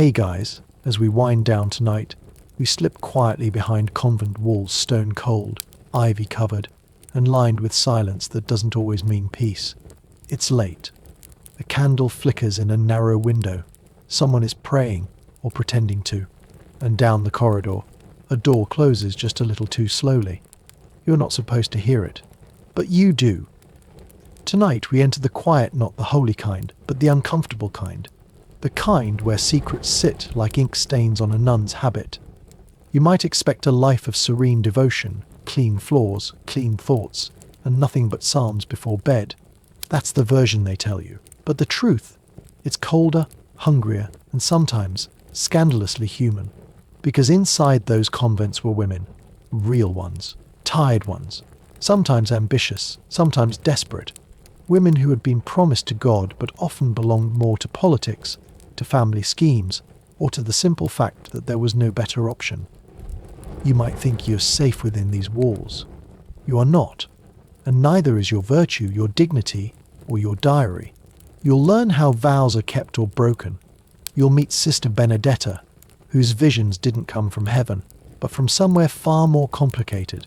Hey guys, as we wind down tonight, we slip quietly behind convent walls, stone cold, ivy covered, and lined with silence that doesn't always mean peace. It's late. A candle flickers in a narrow window. Someone is praying, or pretending to. And down the corridor, a door closes just a little too slowly. You're not supposed to hear it, but you do. Tonight we enter the quiet, not the holy kind, but the uncomfortable kind. The kind where secrets sit like ink stains on a nun's habit. You might expect a life of serene devotion, clean floors, clean thoughts, and nothing but psalms before bed. That's the version they tell you. But the truth, it's colder, hungrier, and sometimes scandalously human. Because inside those convents were women, real ones, tired ones, sometimes ambitious, sometimes desperate. Women who had been promised to God but often belonged more to politics, to family schemes, or to the simple fact that there was no better option. You might think you're safe within these walls. You are not, and neither is your virtue, your dignity, or your diary. You'll learn how vows are kept or broken. You'll meet Sister Benedetta, whose visions didn't come from heaven, but from somewhere far more complicated.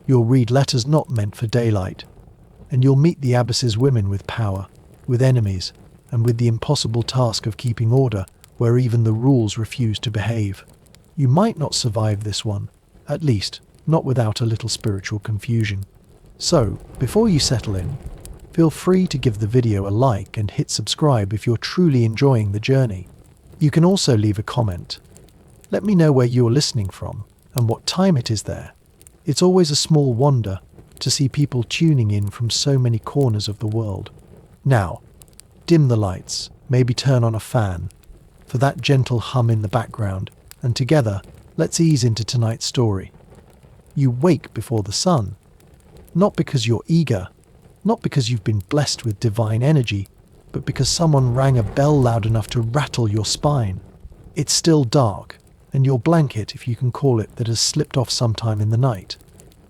You'll read letters not meant for daylight, and you'll meet the abbess's women with power, with enemies, and with the impossible task of keeping order where even the rules refuse to behave. You might not survive this one, at least not without a little spiritual confusion. So, before you settle in, feel free to give the video a like and hit subscribe if you're truly enjoying the journey. You can also leave a comment. Let me know where you're listening from and what time it is there. It's always a small wonder to see people tuning in from so many corners of the world. Now, dim the lights, maybe turn on a fan, for that gentle hum in the background, and together, let's ease into tonight's story. You wake before the sun, not because you're eager, not because you've been blessed with divine energy, but because someone rang a bell loud enough to rattle your spine. It's still dark, and your blanket, if you can call it, that has slipped off sometime in the night.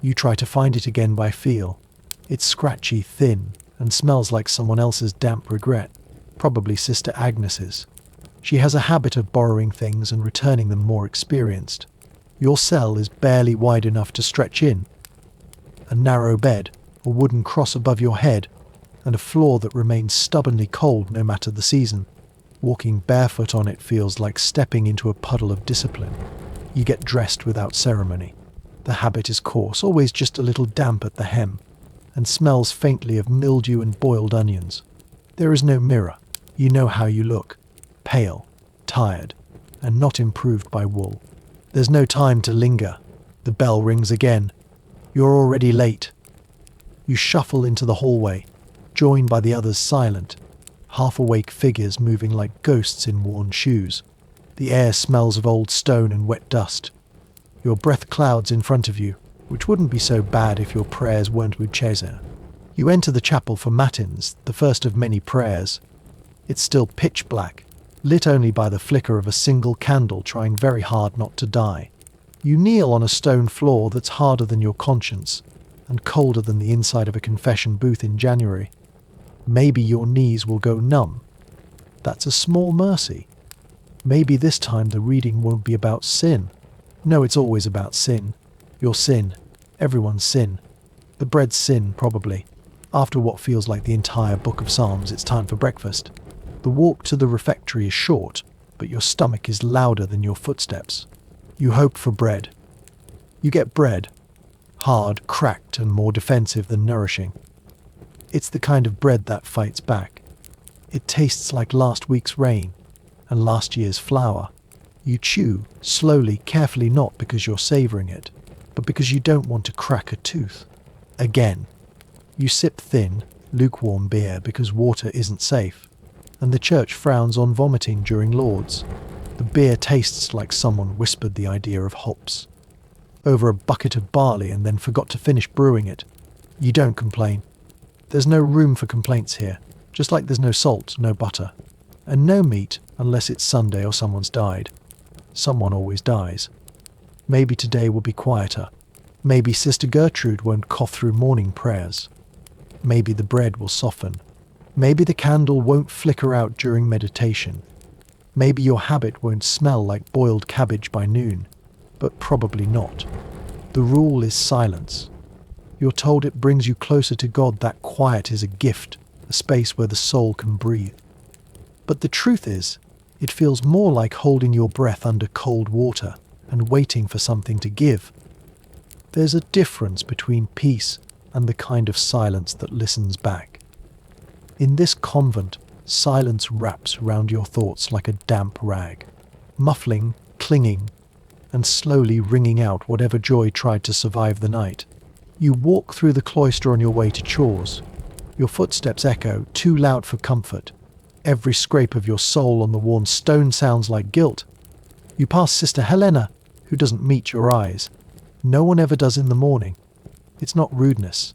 You try to find it again by feel. It's scratchy, thin, and smells like someone else's damp regret, probably Sister Agnes's. She has a habit of borrowing things and returning them more experienced. Your cell is barely wide enough to stretch in. A narrow bed, a wooden cross above your head, and a floor that remains stubbornly cold no matter the season. Walking barefoot on it feels like stepping into a puddle of discipline. You get dressed without ceremony. The habit is coarse, always just a little damp at the hem, and smells faintly of mildew and boiled onions. There is no mirror. You know how you look. Pale, tired, and not improved by wool. There's no time to linger. The bell rings again. You're already late. You shuffle into the hallway, joined by the others silent, half-awake figures moving like ghosts in worn shoes. The air smells of old stone and wet dust. Your breath clouds in front of you, which wouldn't be so bad if your prayers weren't with Cesare. You enter the chapel for matins, the first of many prayers. It's still pitch black, lit only by the flicker of a single candle trying very hard not to die. You kneel on a stone floor that's harder than your conscience, and colder than the inside of a confession booth in January. Maybe your knees will go numb. That's a small mercy. Maybe this time the reading won't be about sin. No, it's always about sin. Your sin. Everyone's sin. The bread's sin, probably. After what feels like the entire book of Psalms, it's time for breakfast. The walk to the refectory is short, but your stomach is louder than your footsteps. You hope for bread. You get bread. Hard, cracked, and more defensive than nourishing. It's the kind of bread that fights back. It tastes like last week's rain and last year's flour. You chew, slowly, carefully, not because you're savouring it, but because you don't want to crack a tooth. Again. You sip thin, lukewarm beer because water isn't safe, and the church frowns on vomiting during Lauds. The beer tastes like someone whispered the idea of hops over a bucket of barley and then forgot to finish brewing it. You don't complain. There's no room for complaints here, just like there's no salt, no butter, and no meat unless it's Sunday or someone's died. Someone always dies. Maybe today will be quieter. Maybe Sister Gertrude won't cough through morning prayers. Maybe the bread will soften. Maybe the candle won't flicker out during meditation. Maybe your habit won't smell like boiled cabbage by noon, but probably not. The rule is silence. You're told it brings you closer to God, that quiet is a gift, a space where the soul can breathe. But the truth is, it feels more like holding your breath under cold water and waiting for something to give. There's a difference between peace and the kind of silence that listens back. In this convent, silence wraps around your thoughts like a damp rag, muffling, clinging, and slowly wringing out whatever joy tried to survive the night. You walk through the cloister on your way to chores. Your footsteps echo, too loud for comfort. Every scrape of your sole on the worn stone sounds like guilt. You pass Sister Helena, who doesn't meet your eyes. No one ever does in the morning. It's not rudeness.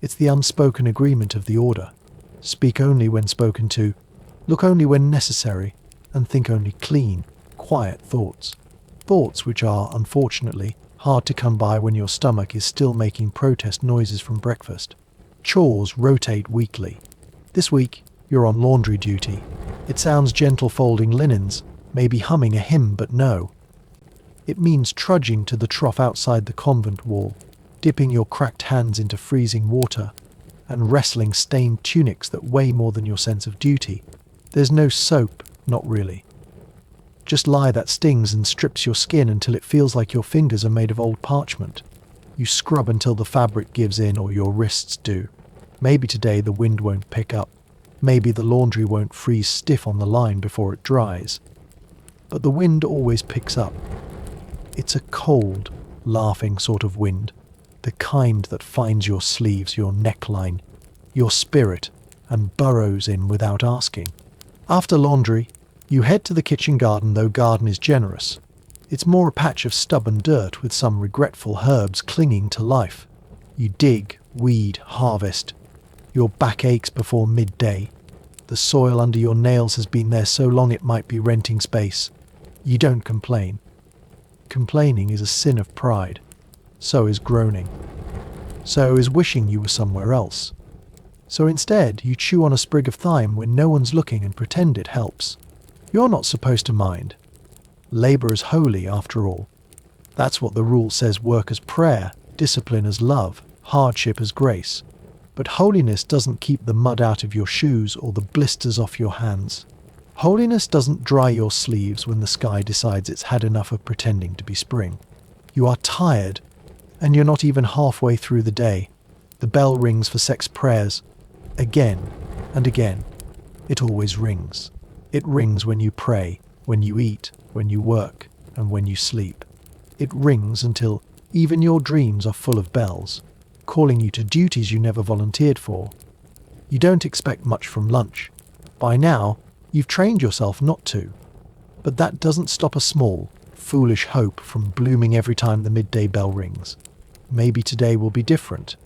It's the unspoken agreement of the order. Speak only when spoken to, look only when necessary, and think only clean, quiet thoughts. Thoughts which are, unfortunately, hard to come by when your stomach is still making protest noises from breakfast. Chores rotate weekly. This week, you're on laundry duty. It sounds gentle folding linens, maybe humming a hymn, but no. It means trudging to the trough outside the convent wall, dipping your cracked hands into freezing water, and wrestling stained tunics that weigh more than your sense of duty. There's no soap, not really. Just lye that stings and strips your skin until it feels like your fingers are made of old parchment. You scrub until the fabric gives in, or your wrists do. Maybe today the wind won't pick up. Maybe the laundry won't freeze stiff on the line before it dries. But the wind always picks up. It's a cold, laughing sort of wind, the kind that finds your sleeves, your neckline, your spirit, and burrows in without asking. After laundry, you head to the kitchen garden, though garden is generous. It's more a patch of stubborn dirt with some regretful herbs clinging to life. You dig, weed, harvest. Your back aches before midday. The soil under your nails has been there so long it might be renting space. You don't complain. Complaining is a sin of pride. So is groaning. So is wishing you were somewhere else. So instead, you chew on a sprig of thyme when no one's looking and pretend it helps. You're not supposed to mind. Labour is holy, after all. That's what the rule says: work as prayer, discipline as love, hardship as grace. But holiness doesn't keep the mud out of your shoes or the blisters off your hands. Holiness doesn't dry your sleeves when the sky decides it's had enough of pretending to be spring. You are tired, and you're not even halfway through the day. The bell rings for sex prayers. Again and again. It always rings. It rings when you pray, when you eat, when you work, and when you sleep. It rings until even your dreams are full of bells, calling you to duties you never volunteered for. You don't expect much from lunch. By now, you've trained yourself not to. But that doesn't stop a small, foolish hope from blooming every time the midday bell rings. Maybe today will be different.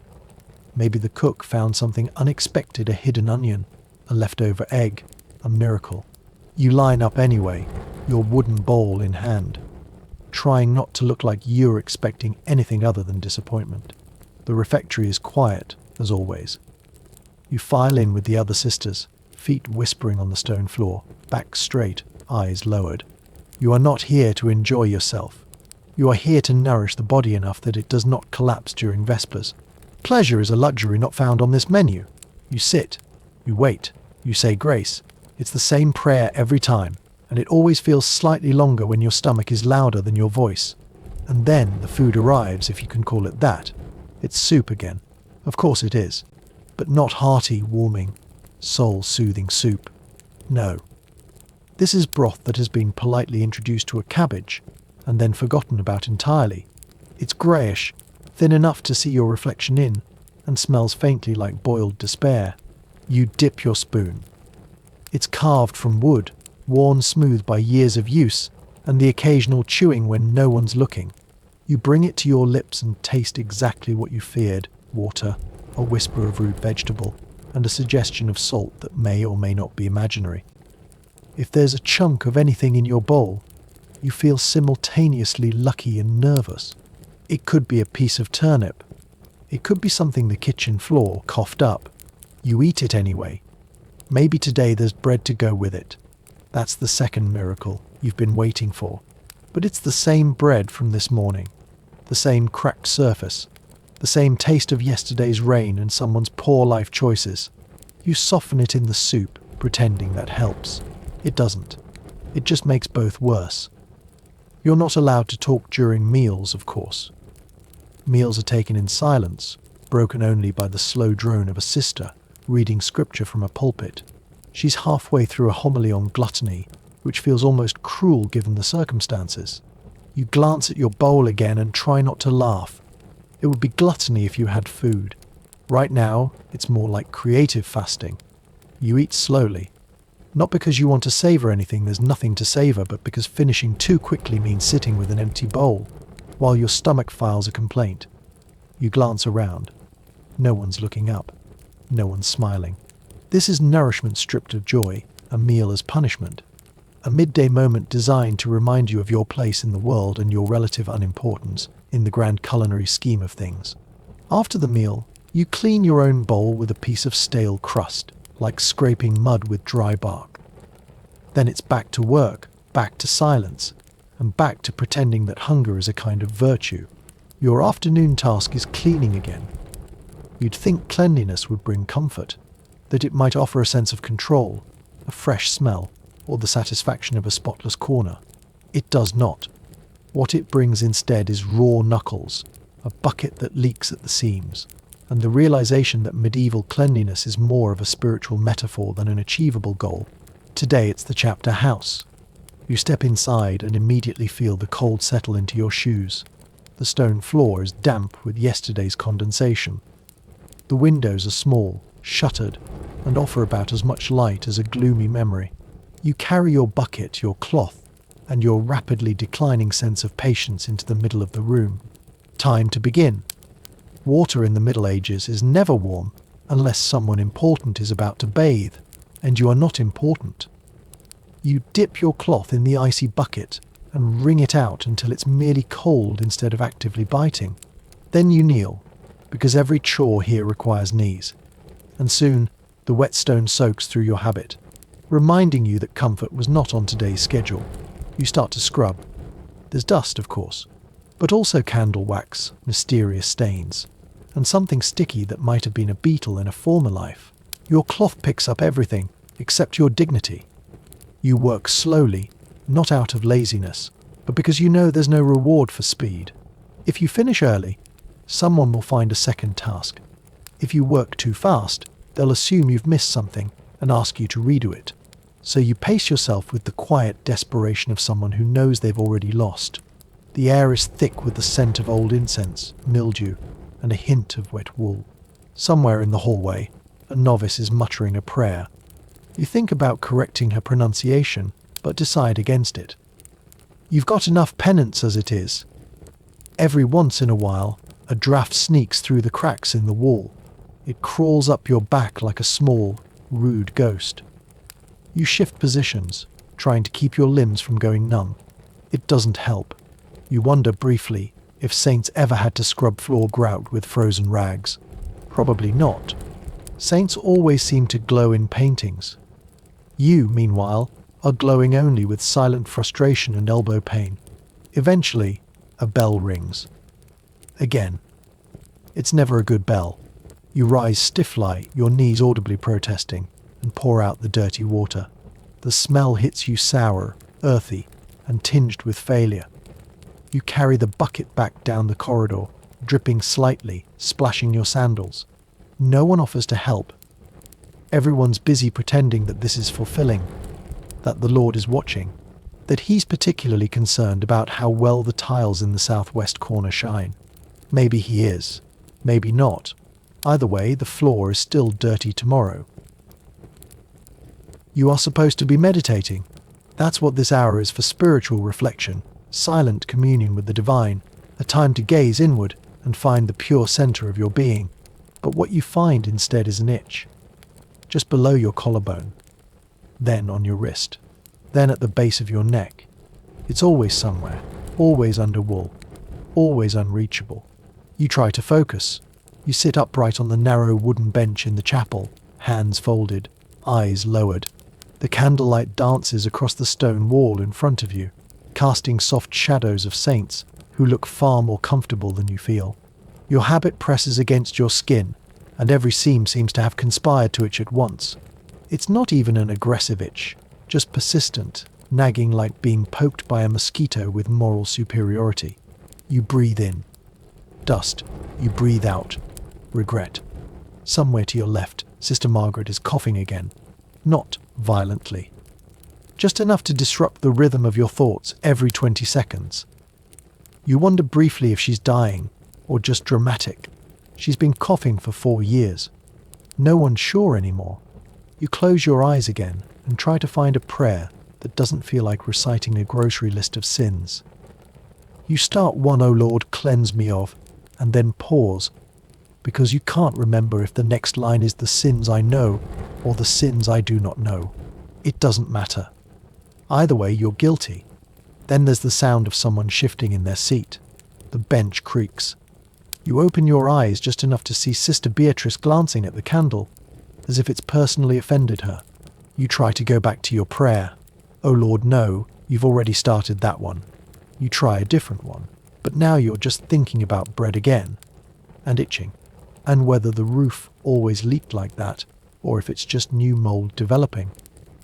Maybe the cook found something unexpected, a hidden onion, a leftover egg, a miracle. You line up anyway, your wooden bowl in hand, trying not to look like you're expecting anything other than disappointment. The refectory is quiet, as always. You file in with the other sisters, feet whispering on the stone floor, back straight, eyes lowered. You are not here to enjoy yourself. You are here to nourish the body enough that it does not collapse during Vespers. Pleasure is a luxury not found on this menu. You sit, you wait, you say grace. It's the same prayer every time, and it always feels slightly longer when your stomach is louder than your voice. And then the food arrives, if you can call it that. It's soup again. Of course it is. But not hearty, warming, soul-soothing soup. No. This is broth that has been politely introduced to a cabbage, and then forgotten about entirely. It's greyish, thin enough to see your reflection in, and smells faintly like boiled despair. You dip your spoon. It's carved from wood, worn smooth by years of use, and the occasional chewing when no one's looking. You bring it to your lips and taste exactly what you feared: water, a whisper of root vegetable, and a suggestion of salt that may or may not be imaginary. If there's a chunk of anything in your bowl, you feel simultaneously lucky and nervous. It could be a piece of turnip. It could be something the kitchen floor coughed up. You eat it anyway. Maybe today there's bread to go with it. That's the second miracle you've been waiting for. But it's the same bread from this morning, the same cracked surface, the same taste of yesterday's rain and someone's poor life choices. You soften it in the soup, pretending that helps. It doesn't. It just makes both worse. You're not allowed to talk during meals, of course. Meals are taken in silence, broken only by the slow drone of a sister reading scripture from a pulpit. She's halfway through a homily on gluttony, which feels almost cruel given the circumstances. You glance at your bowl again and try not to laugh. It would be gluttony if you had food. Right now, it's more like creative fasting. You eat slowly. Not because you want to savor anything there's nothing to savor, but because finishing too quickly means sitting with an empty bowl, while your stomach files a complaint. You glance around. No one's looking up. No one's smiling. This is nourishment stripped of joy, a meal as punishment. A midday moment designed to remind you of your place in the world and your relative unimportance in the grand culinary scheme of things. After the meal, you clean your own bowl with a piece of stale crust, like scraping mud with dry bark. Then it's back to work, back to silence, and back to pretending that hunger is a kind of virtue. Your afternoon task is cleaning again. You'd think cleanliness would bring comfort, that it might offer a sense of control, a fresh smell, or the satisfaction of a spotless corner. It does not. What it brings instead is raw knuckles, a bucket that leaks at the seams, and the realization that medieval cleanliness is more of a spiritual metaphor than an achievable goal. Today it's the chapter house. You step inside and immediately feel the cold settle into your shoes. The stone floor is damp with yesterday's condensation. The windows are small, shuttered, and offer about as much light as a gloomy memory. You carry your bucket, your cloth, and your rapidly declining sense of patience into the middle of the room. Time to begin. Water in the Middle Ages is never warm unless someone important is about to bathe, and you are not important. You dip your cloth in the icy bucket and wring it out until it's merely cold instead of actively biting. Then you kneel, because every chore here requires knees. And soon, the wet stone soaks through your habit, reminding you that comfort was not on today's schedule. You start to scrub. There's dust, of course, but also candle wax, mysterious stains, and something sticky that might have been a beetle in a former life. Your cloth picks up everything except your dignity. You work slowly, not out of laziness, but because you know there's no reward for speed. If you finish early, someone will find a second task. If you work too fast, they'll assume you've missed something and ask you to redo it. So you pace yourself with the quiet desperation of someone who knows they've already lost. The air is thick with the scent of old incense, mildew, and a hint of wet wool. Somewhere in the hallway, a novice is muttering a prayer. You think about correcting her pronunciation, but decide against it. You've got enough penance as it is. Every once in a while, a draft sneaks through the cracks in the wall. It crawls up your back like a small, rude ghost. You shift positions, trying to keep your limbs from going numb. It doesn't help. You wonder briefly if saints ever had to scrub floor grout with frozen rags. Probably not. Saints always seem to glow in paintings. You, meanwhile, are glowing only with silent frustration and elbow pain. Eventually, a bell rings. Again. It's never a good bell. You rise stiff-like, your knees audibly protesting, and pour out the dirty water. The smell hits you sour, earthy, and tinged with failure. You carry the bucket back down the corridor, dripping slightly, splashing your sandals. No one offers to help. Everyone's busy pretending that this is fulfilling, that the Lord is watching, that he's particularly concerned about how well the tiles in the southwest corner shine. Maybe he is, maybe not. Either way, the floor is still dirty tomorrow. You are supposed to be meditating. That's what this hour is for: spiritual reflection, silent communion with the divine, a time to gaze inward and find the pure center of your being. But what you find instead is an itch, just below your collarbone, then on your wrist, then at the base of your neck. It's always somewhere, always under wool, always unreachable. You try to focus. You sit upright on the narrow wooden bench in the chapel, hands folded, eyes lowered. The candlelight dances across the stone wall in front of you, casting soft shadows of saints who look far more comfortable than you feel. Your habit presses against your skin, and every seam seems to have conspired to itch at once. It's not even an aggressive itch, just persistent, nagging like being poked by a mosquito with moral superiority. You breathe in. Dust. You breathe out. Regret. Somewhere to your left, Sister Margaret is coughing again. Not violently. Just enough to disrupt the rhythm of your thoughts every 20 seconds. You wonder briefly if she's dying, or just dramatic. She's been coughing for 4 years. No one's sure anymore. You close your eyes again and try to find a prayer that doesn't feel like reciting a grocery list of sins. You start one, "O Lord, cleanse me of," and then pause, because you can't remember if the next line is "the sins I know" or "the sins I do not know." It doesn't matter. Either way, you're guilty. Then there's the sound of someone shifting in their seat. The bench creaks. You open your eyes just enough to see Sister Beatrice glancing at the candle, as if it's personally offended her. You try to go back to your prayer. "Oh Lord, no, you've already started that one." You try a different one, but now you're just thinking about bread again, and itching, and whether the roof always leaked like that, or if it's just new mold developing.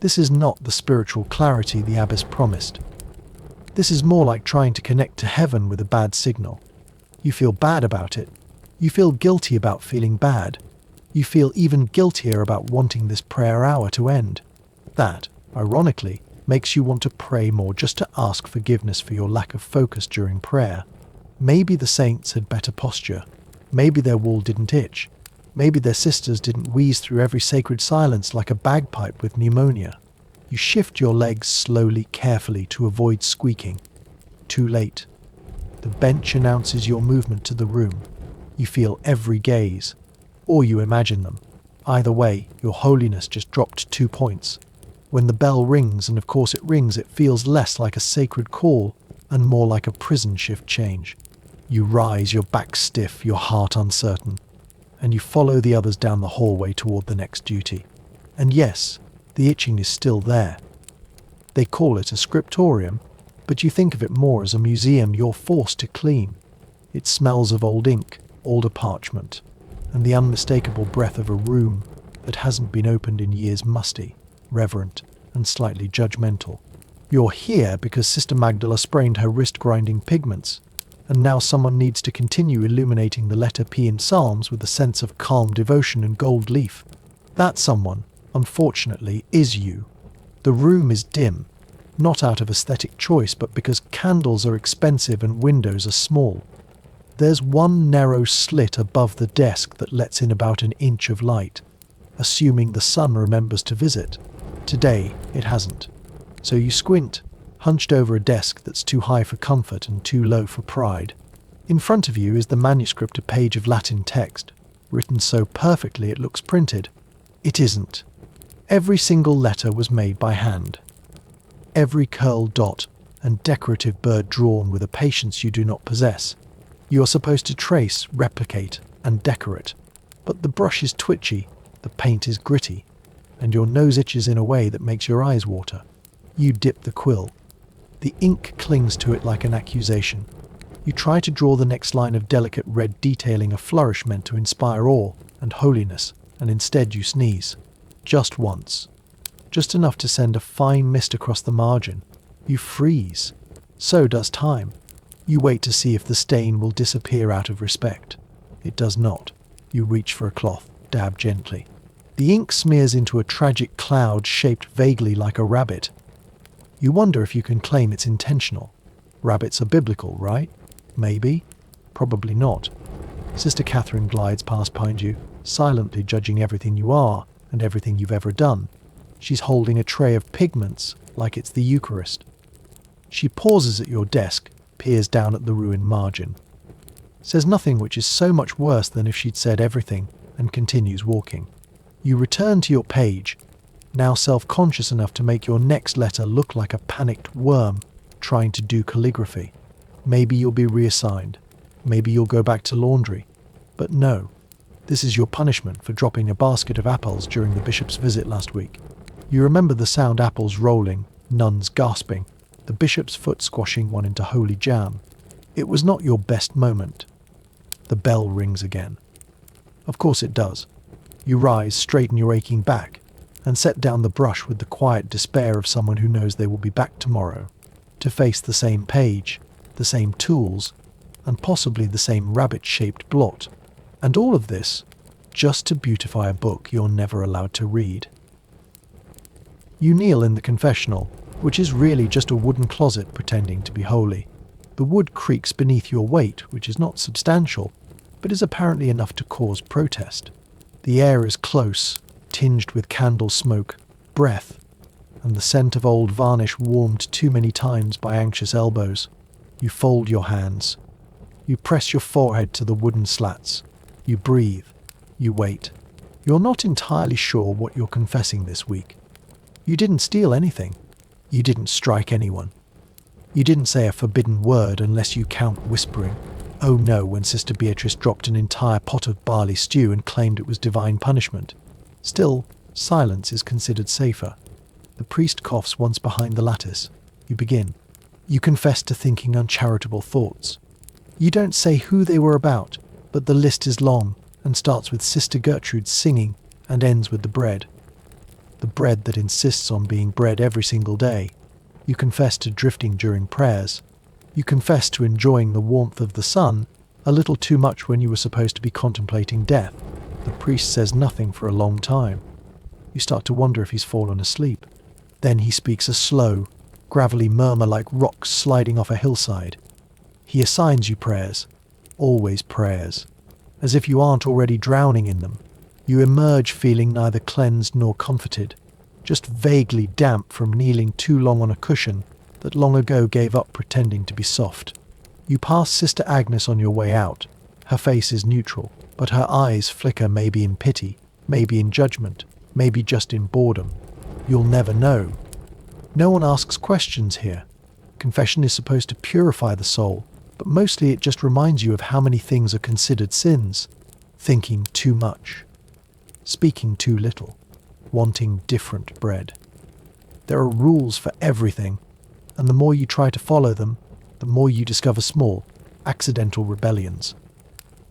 This is not the spiritual clarity the abbess promised. This is more like trying to connect to heaven with a bad signal. You feel bad about it. You feel guilty about feeling bad. You feel even guiltier about wanting this prayer hour to end. That, ironically, makes you want to pray more just to ask forgiveness for your lack of focus during prayer. Maybe the saints had better posture. Maybe their wall didn't itch. Maybe their sisters didn't wheeze through every sacred silence like a bagpipe with pneumonia. You shift your legs slowly, carefully to avoid squeaking. Too late. The bench announces your movement to the room. You feel every gaze, or you imagine them. Either way, your holiness just dropped 2 points. When the bell rings, and of course it rings, it feels less like a sacred call and more like a prison shift change. You rise, your back stiff, your heart uncertain, and you follow the others down the hallway toward the next duty. And yes, the itching is still there. They call it a scriptorium, but you think of it more as a museum you're forced to clean. It smells of old ink, older parchment, and the unmistakable breath of a room that hasn't been opened in years, musty, reverent, and slightly judgmental. You're here because Sister Magdala sprained her wrist grinding pigments, and now someone needs to continue illuminating the letter P in Psalms with a sense of calm devotion and gold leaf. That someone, unfortunately, is you. The room is dim, not out of aesthetic choice, but because candles are expensive and windows are small. There's one narrow slit above the desk that lets in about an inch of light, assuming the sun remembers to visit. Today, it hasn't. So you squint, hunched over a desk that's too high for comfort and too low for pride. In front of you is the manuscript, a page of Latin text, written so perfectly it looks printed. It isn't. Every single letter was made by hand. Every curl, dot, and decorative bird drawn with a patience you do not possess. You are supposed to trace, replicate, and decorate, but the brush is twitchy, the paint is gritty, and your nose itches in a way that makes your eyes water. You dip the quill. The ink clings to it like an accusation. You try to draw the next line of delicate red detailing a flourish meant to inspire awe and holiness, and instead you sneeze. Just once. Just enough to send a fine mist across the margin. You freeze. So does time. You wait to see if the stain will disappear out of respect. It does not. You reach for a cloth, dab gently. The ink smears into a tragic cloud shaped vaguely like a rabbit. You wonder if you can claim it's intentional. Rabbits are biblical, right? Maybe. Probably not. Sister Catherine glides past behind you, silently judging everything you are and everything you've ever done. She's holding a tray of pigments like it's the Eucharist. She pauses at your desk, peers down at the ruined margin. Says nothing, which is so much worse than if she'd said everything, and continues walking. You return to your page, now self-conscious enough to make your next letter look like a panicked worm trying to do calligraphy. Maybe you'll be reassigned. Maybe you'll go back to laundry. But no, this is your punishment for dropping a basket of apples during the bishop's visit last week. You remember the sound apples rolling, nuns gasping, the bishop's foot squashing one into holy jam. It was not your best moment. The bell rings again. Of course it does. You rise, straighten your aching back, and set down the brush with the quiet despair of someone who knows they will be back tomorrow, to face the same page, the same tools, and possibly the same rabbit-shaped blot. And all of this, just to beautify a book you're never allowed to read. You kneel in the confessional, which is really just a wooden closet pretending to be holy. The wood creaks beneath your weight, which is not substantial, but is apparently enough to cause protest. The air is close, tinged with candle smoke, breath, and the scent of old varnish warmed too many times by anxious elbows. You fold your hands. You press your forehead to the wooden slats. You breathe. You wait. You're not entirely sure what you're confessing this week. You didn't steal anything. You didn't strike anyone. You didn't say a forbidden word unless you count whispering, "Oh no," when Sister Beatrice dropped an entire pot of barley stew and claimed it was divine punishment. Still, silence is considered safer. The priest coughs once behind the lattice. You begin. You confess to thinking uncharitable thoughts. You don't say who they were about, but the list is long and starts with Sister Gertrude singing and ends with the bread. The bread that insists on being bread every single day. You confess to drifting during prayers. You confess to enjoying the warmth of the sun a little too much when you were supposed to be contemplating death. The priest says nothing for a long time. You start to wonder if he's fallen asleep. Then he speaks a slow, gravelly murmur like rocks sliding off a hillside. He assigns you prayers, always prayers, as if you aren't already drowning in them. You emerge feeling neither cleansed nor comforted, just vaguely damp from kneeling too long on a cushion that long ago gave up pretending to be soft. You pass Sister Agnes on your way out. Her face is neutral, but her eyes flicker, maybe in pity, maybe in judgment, maybe just in boredom. You'll never know. No one asks questions here. Confession is supposed to purify the soul, but mostly it just reminds you of how many things are considered sins. Thinking too much, speaking too little, wanting different bread. There are rules for everything, and the more you try to follow them, the more you discover small, accidental rebellions.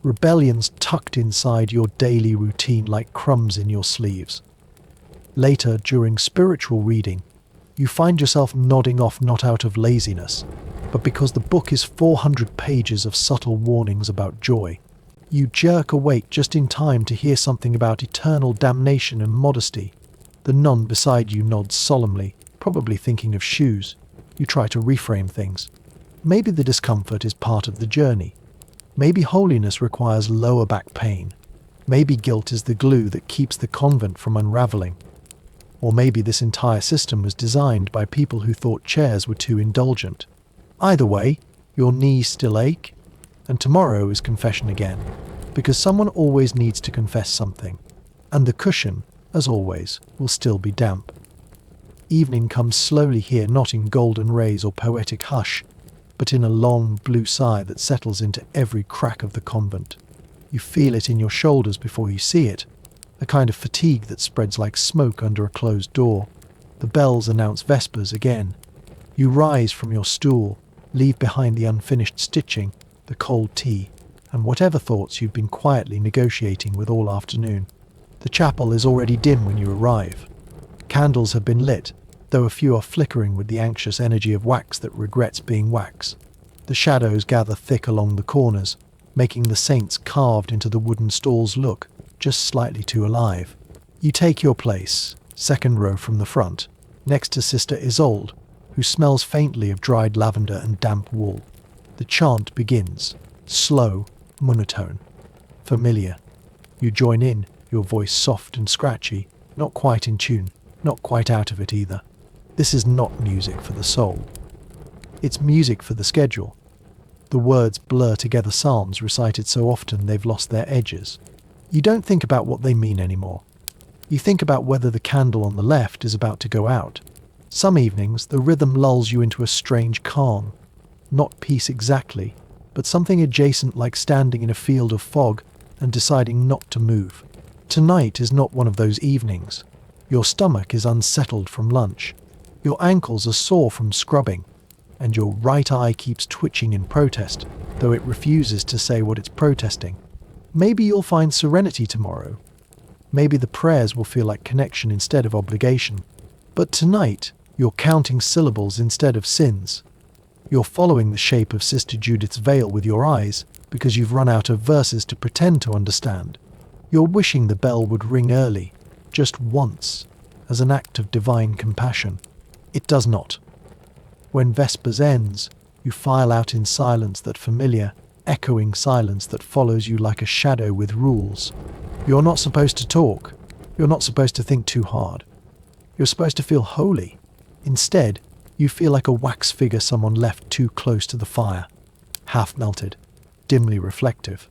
Rebellions tucked inside your daily routine like crumbs in your sleeves. Later, during spiritual reading, you find yourself nodding off not out of laziness, but because the book is 400 pages of subtle warnings about joy. You jerk awake just in time to hear something about eternal damnation and modesty. The nun beside you nods solemnly, probably thinking of shoes. You try to reframe things. Maybe the discomfort is part of the journey. Maybe holiness requires lower back pain. Maybe guilt is the glue that keeps the convent from unraveling. Or maybe this entire system was designed by people who thought chairs were too indulgent. Either way, your knees still ache, and tomorrow is confession again, because someone always needs to confess something, and the cushion, as always, will still be damp. Evening comes slowly here, not in golden rays or poetic hush, but in a long blue sigh that settles into every crack of the convent. You feel it in your shoulders before you see it, a kind of fatigue that spreads like smoke under a closed door. The bells announce vespers again. You rise from your stool, leave behind the unfinished stitching, the cold tea, and whatever thoughts you've been quietly negotiating with all afternoon. The chapel is already dim when you arrive. Candles have been lit, though a few are flickering with the anxious energy of wax that regrets being wax. The shadows gather thick along the corners, making the saints carved into the wooden stalls look just slightly too alive. You take your place, second row from the front, next to Sister Isolde, who smells faintly of dried lavender and damp wool. The chant begins, slow, monotone, familiar. You join in, your voice soft and scratchy, not quite in tune, not quite out of it either. This is not music for the soul. It's music for the schedule. The words blur together psalms recited so often they've lost their edges. You don't think about what they mean anymore. You think about whether the candle on the left is about to go out. Some evenings, the rhythm lulls you into a strange calm. Not peace exactly, but something adjacent, like standing in a field of fog and deciding not to move. Tonight is not one of those evenings. Your stomach is unsettled from lunch. Your ankles are sore from scrubbing. And your right eye keeps twitching in protest, though it refuses to say what it's protesting. Maybe you'll find serenity tomorrow. Maybe the prayers will feel like connection instead of obligation. But tonight, you're counting syllables instead of sins. You're following the shape of Sister Judith's veil with your eyes because you've run out of verses to pretend to understand. You're wishing the bell would ring early, just once, as an act of divine compassion. It does not. When Vespers ends, you file out in silence, that familiar, echoing silence that follows you like a shadow with rules. You're not supposed to talk. You're not supposed to think too hard. You're supposed to feel holy. Instead, you feel like a wax figure someone left too close to the fire, half melted, dimly reflective,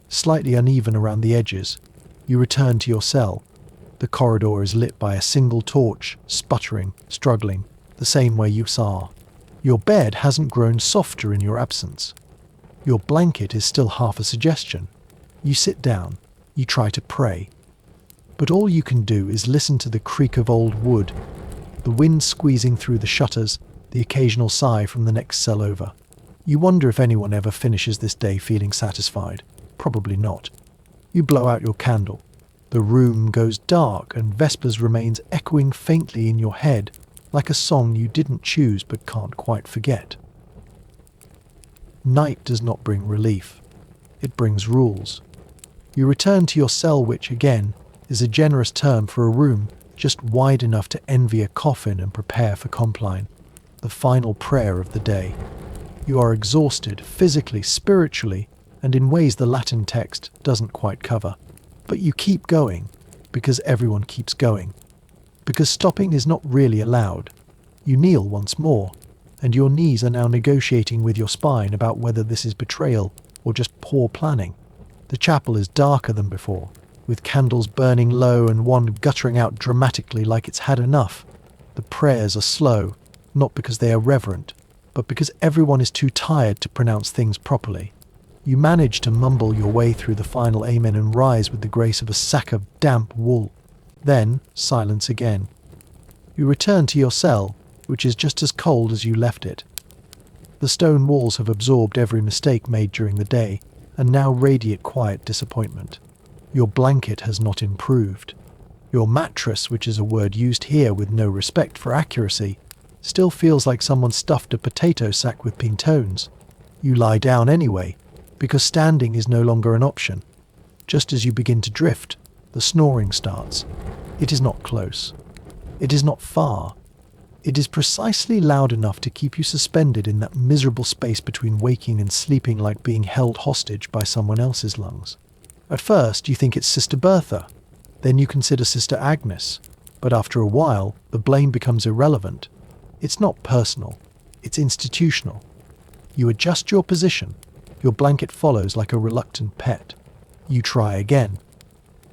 slightly uneven around the edges. You return to your cell. The corridor is lit by a single torch, sputtering, struggling, the same way you saw. Your bed hasn't grown softer in your absence. Your blanket is still half a suggestion. You sit down. You try to pray. But all you can do is listen to the creak of old wood, the wind squeezing through the shutters, the occasional sigh from the next cell over. You wonder if anyone ever finishes this day feeling satisfied. Probably not. You blow out your candle. The room goes dark and Vespers remains echoing faintly in your head, like a song you didn't choose but can't quite forget. Night does not bring relief. It brings rules. You return to your cell, which, again, is a generous term for a room just wide enough to envy a coffin and prepare for compline, the final prayer of the day. You are exhausted, physically, spiritually, and in ways the Latin text doesn't quite cover. But you keep going, because everyone keeps going. Because stopping is not really allowed. You kneel once more, and your knees are now negotiating with your spine about whether this is betrayal or just poor planning. The chapel is darker than before, with candles burning low and one guttering out dramatically like it's had enough. The prayers are slow, not because they are reverent, but because everyone is too tired to pronounce things properly. You manage to mumble your way through the final amen and rise with the grace of a sack of damp wool. Then, silence again. You return to your cell, which is just as cold as you left it. The stone walls have absorbed every mistake made during the day, and now radiate quiet disappointment. Your blanket has not improved. Your mattress, which is a word used here with no respect for accuracy, still feels like someone stuffed a potato sack with pintones. You lie down anyway, because standing is no longer an option. Just as you begin to drift, the snoring starts. It is not close. It is not far. It is precisely loud enough to keep you suspended in that miserable space between waking and sleeping, like being held hostage by someone else's lungs. At first, you think it's Sister Bertha. Then you consider Sister Agnes. But after a while, the blame becomes irrelevant. It's not personal. It's institutional. You adjust your position. Your blanket follows like a reluctant pet. You try again.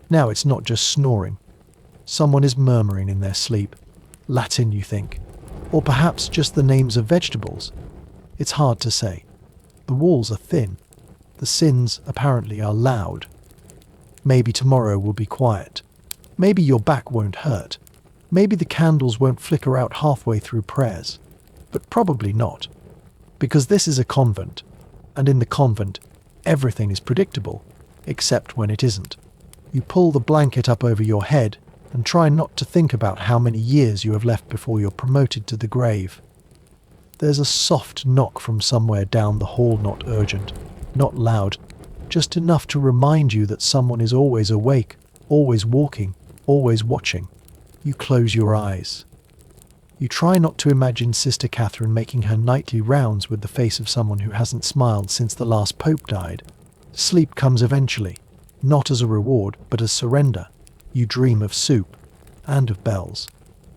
Now it's not just snoring. Someone is murmuring in their sleep. Latin, you think. Or perhaps just the names of vegetables. It's hard to say. The walls are thin. The sins, apparently, are loud. Maybe tomorrow will be quiet. Maybe your back won't hurt. Maybe the candles won't flicker out halfway through prayers. But probably not. Because this is a convent. And in the convent, everything is predictable, except when it isn't. You pull the blanket up over your head and try not to think about how many years you have left before you're promoted to the grave. There's a soft knock from somewhere down the hall, not urgent, not loud, just enough to remind you that someone is always awake, always walking, always watching. You close your eyes. You try not to imagine Sister Catherine making her nightly rounds with the face of someone who hasn't smiled since the last pope died. Sleep comes eventually, not as a reward, but as surrender. You dream of soup, and of bells.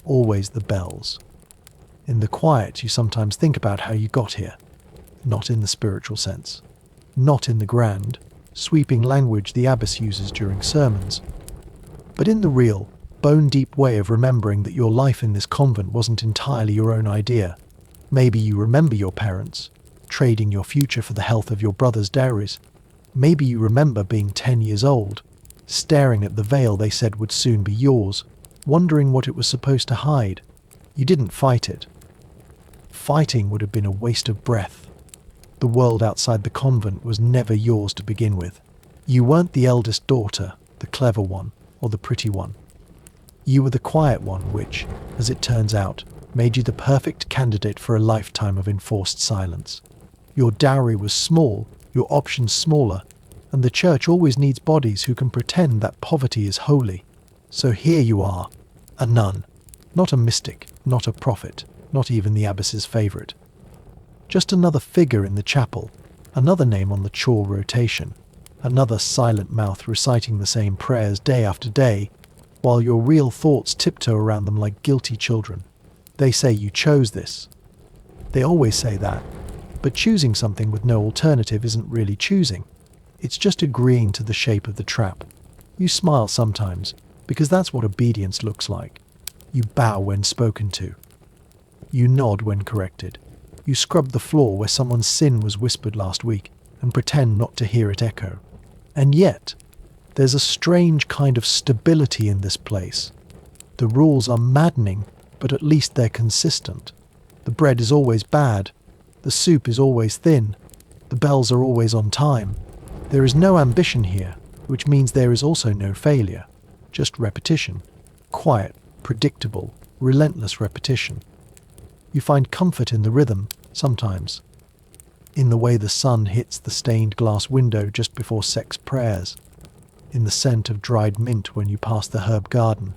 Always the bells. In the quiet, you sometimes think about how you got here. Not in the spiritual sense. Not in the grand, sweeping language the abbess uses during sermons. But in the real, bone-deep way of remembering that your life in this convent wasn't entirely your own idea. Maybe you remember your parents, trading your future for the health of your brother's dowries. Maybe you remember being 10 years old, staring at the veil they said would soon be yours, wondering what it was supposed to hide. You didn't fight it. Fighting would have been a waste of breath. The world outside the convent was never yours to begin with. You weren't the eldest daughter, the clever one, or the pretty one. You were the quiet one which, as it turns out, made you the perfect candidate for a lifetime of enforced silence. Your dowry was small, your options smaller, and the church always needs bodies who can pretend that poverty is holy. So here you are, a nun, not a mystic, not a prophet, not even the abbess's favourite. Just another figure in the chapel, another name on the chore rotation, another silent mouth reciting the same prayers day after day, while your real thoughts tiptoe around them like guilty children. They say you chose this. They always say that, but choosing something with no alternative isn't really choosing. It's just agreeing to the shape of the trap. You smile sometimes, because that's what obedience looks like. You bow when spoken to. You nod when corrected. You scrub the floor where someone's sin was whispered last week and pretend not to hear it echo. And yet, there's a strange kind of stability in this place. The rules are maddening, but at least they're consistent. The bread is always bad. The soup is always thin. The bells are always on time. There is no ambition here, which means there is also no failure. Just repetition. Quiet, predictable, relentless repetition. You find comfort in the rhythm, sometimes. In the way the sun hits the stained glass window just before sex prayers. In the scent of dried mint when you pass the herb garden.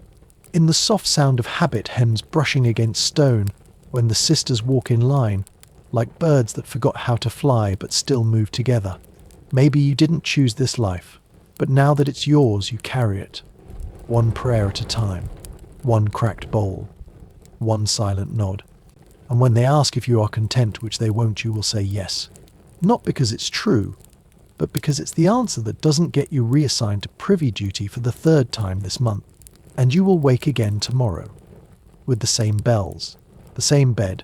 In the soft sound of habit hens brushing against stone when the sisters walk in line, like birds that forgot how to fly but still move together. Maybe you didn't choose this life, but now that it's yours, you carry it. One prayer at a time, one cracked bowl, one silent nod. And when they ask if you are content, which they won't, you will say yes. Not because it's true, but because it's the answer that doesn't get you reassigned to privy duty for the third time this month. And you will wake again tomorrow, with the same bells, the same bed,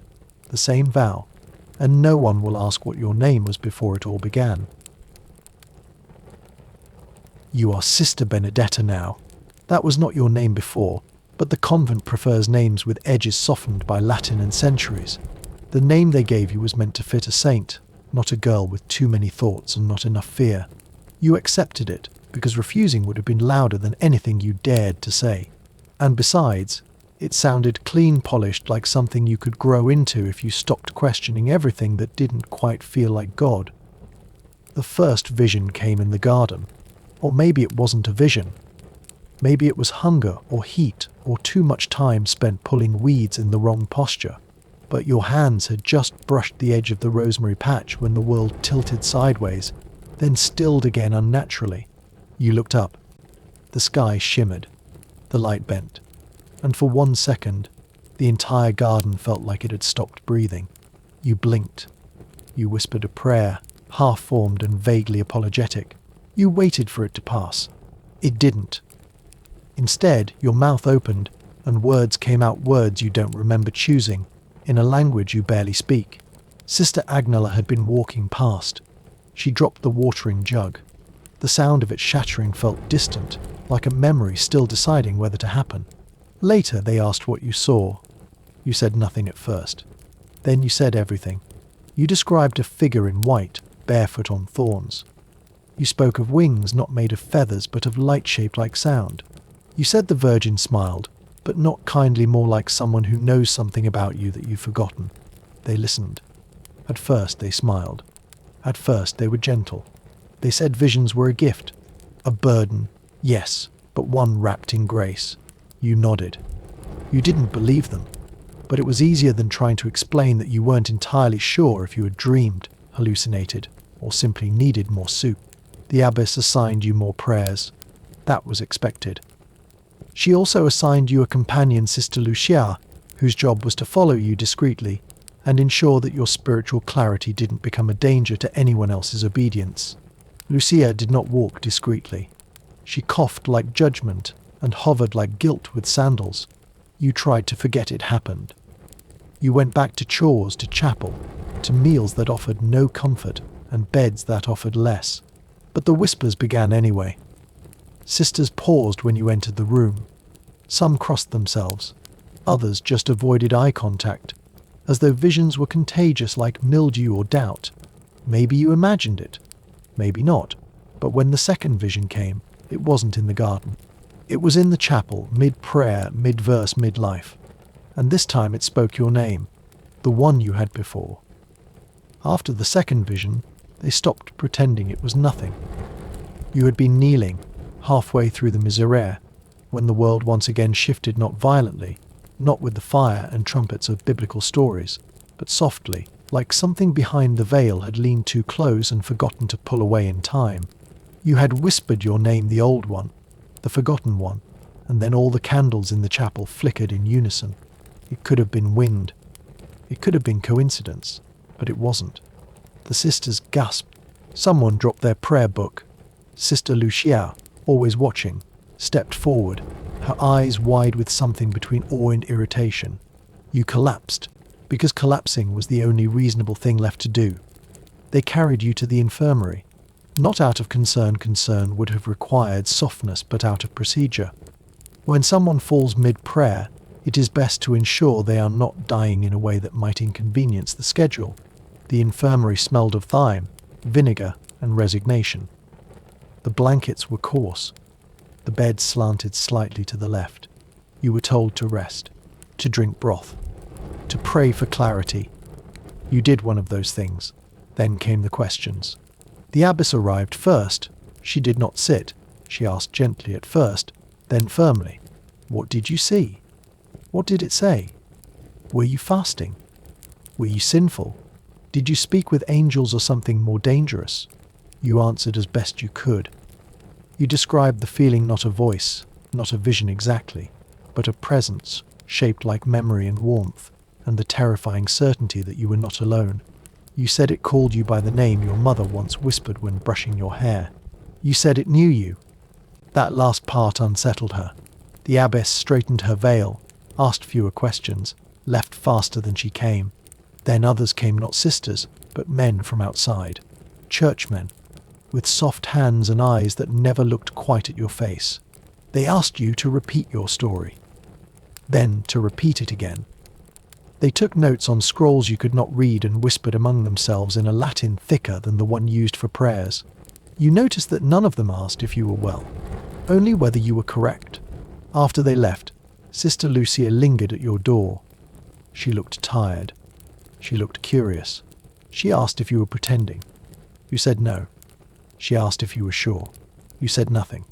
the same vow, and no one will ask what your name was before it all began. You are Sister Benedetta now. That was not your name before, but the convent prefers names with edges softened by Latin and centuries. The name they gave you was meant to fit a saint, not a girl with too many thoughts and not enough fear. You accepted it, because refusing would have been louder than anything you dared to say. And besides, it sounded clean polished like something you could grow into if you stopped questioning everything that didn't quite feel like God. The first vision came in the garden. Or maybe it wasn't a vision. Maybe it was hunger or heat or too much time spent pulling weeds in the wrong posture. But your hands had just brushed the edge of the rosemary patch when the world tilted sideways, then stilled again unnaturally. You looked up. The sky shimmered. The light bent. And for 1 second, the entire garden felt like it had stopped breathing. You blinked. You whispered a prayer, half-formed and vaguely apologetic. You waited for it to pass. It didn't. Instead, your mouth opened, and words came out, words you don't remember choosing, in a language you barely speak. Sister Agnella had been walking past. She dropped the watering jug. The sound of it shattering felt distant, like a memory still deciding whether to happen. Later, they asked what you saw. You said nothing at first. Then you said everything. You described a figure in white, barefoot on thorns. You spoke of wings not made of feathers but of light shaped like sound. You said the Virgin smiled, but not kindly, more like someone who knows something about you that you've forgotten. They listened. At first they smiled. At first they were gentle. They said visions were a gift. A burden, yes, but one wrapped in grace. You nodded. You didn't believe them, but it was easier than trying to explain that you weren't entirely sure if you had dreamed, hallucinated, or simply needed more soup. The abbess assigned you more prayers. That was expected. She also assigned you a companion, Sister Lucia, whose job was to follow you discreetly and ensure that your spiritual clarity didn't become a danger to anyone else's obedience. Lucia did not walk discreetly. She coughed like judgment and hovered like guilt with sandals. You tried to forget it happened. You went back to chores, to chapel, to meals that offered no comfort and beds that offered less. But the whispers began anyway. Sisters paused when you entered the room. Some crossed themselves. Others just avoided eye contact, as though visions were contagious like mildew or doubt. Maybe you imagined it. Maybe not. But when the second vision came, it wasn't in the garden. It was in the chapel, mid-prayer, mid-verse, mid-life. And this time it spoke your name, the one you had before. After the second vision, they stopped pretending it was nothing. You had been kneeling, halfway through the miserere, when the world once again shifted not violently, not with the fire and trumpets of biblical stories, but softly, like something behind the veil had leaned too close and forgotten to pull away in time. You had whispered your name, the old one, the forgotten one, and then all the candles in the chapel flickered in unison. It could have been wind. It could have been coincidence, but it wasn't. The sisters gasped. Someone dropped their prayer book. Sister Lucia, always watching, stepped forward, her eyes wide with something between awe and irritation. You collapsed, because collapsing was the only reasonable thing left to do. They carried you to the infirmary, not out of concern would have required softness, but out of procedure. When someone falls mid-prayer, it is best to ensure they are not dying in a way that might inconvenience the schedule. The infirmary smelled of thyme, vinegar, and resignation. The blankets were coarse. The bed slanted slightly to the left. You were told to rest, to drink broth, to pray for clarity. You did one of those things. Then came the questions. The abbess arrived first. She did not sit. She asked gently at first, then firmly. What did you see? What did it say? Were you fasting? Were you sinful? Did you speak with angels or something more dangerous? You answered as best you could. You described the feeling, not a voice, not a vision exactly, but a presence shaped like memory and warmth, and the terrifying certainty that you were not alone. You said it called you by the name your mother once whispered when brushing your hair. You said it knew you. That last part unsettled her. The abbess straightened her veil, asked fewer questions, left faster than she came. Then others came, not sisters, but men from outside, churchmen, with soft hands and eyes that never looked quite at your face. They asked you to repeat your story, then to repeat it again. They took notes on scrolls you could not read and whispered among themselves in a Latin thicker than the one used for prayers. You noticed that none of them asked if you were well, only whether you were correct. After they left, Sister Lucia lingered at your door. She looked tired. She looked curious. She asked if you were pretending. You said no. She asked if you were sure. You said nothing.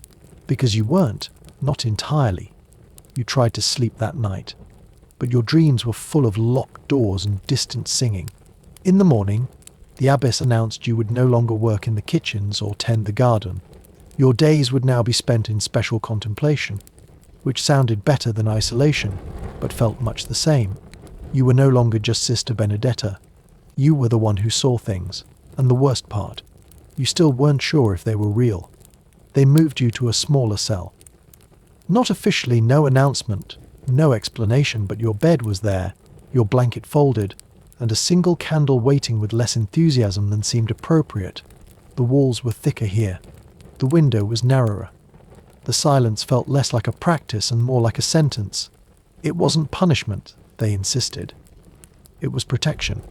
Because you weren't, not entirely. You tried to sleep that night, but your dreams were full of locked doors and distant singing. In the morning, the abbess announced you would no longer work in the kitchens or tend the garden. Your days would now be spent in special contemplation, which sounded better than isolation, but felt much the same. You were no longer just Sister Benedetta. You were the one who saw things, and the worst part, you still weren't sure if they were real. They moved you to a smaller cell. Not officially, no announcement, no explanation, but your bed was there, your blanket folded, and a single candle waiting with less enthusiasm than seemed appropriate. The walls were thicker here. The window was narrower. The silence felt less like a practice and more like a sentence. It wasn't punishment, they insisted. It was protection.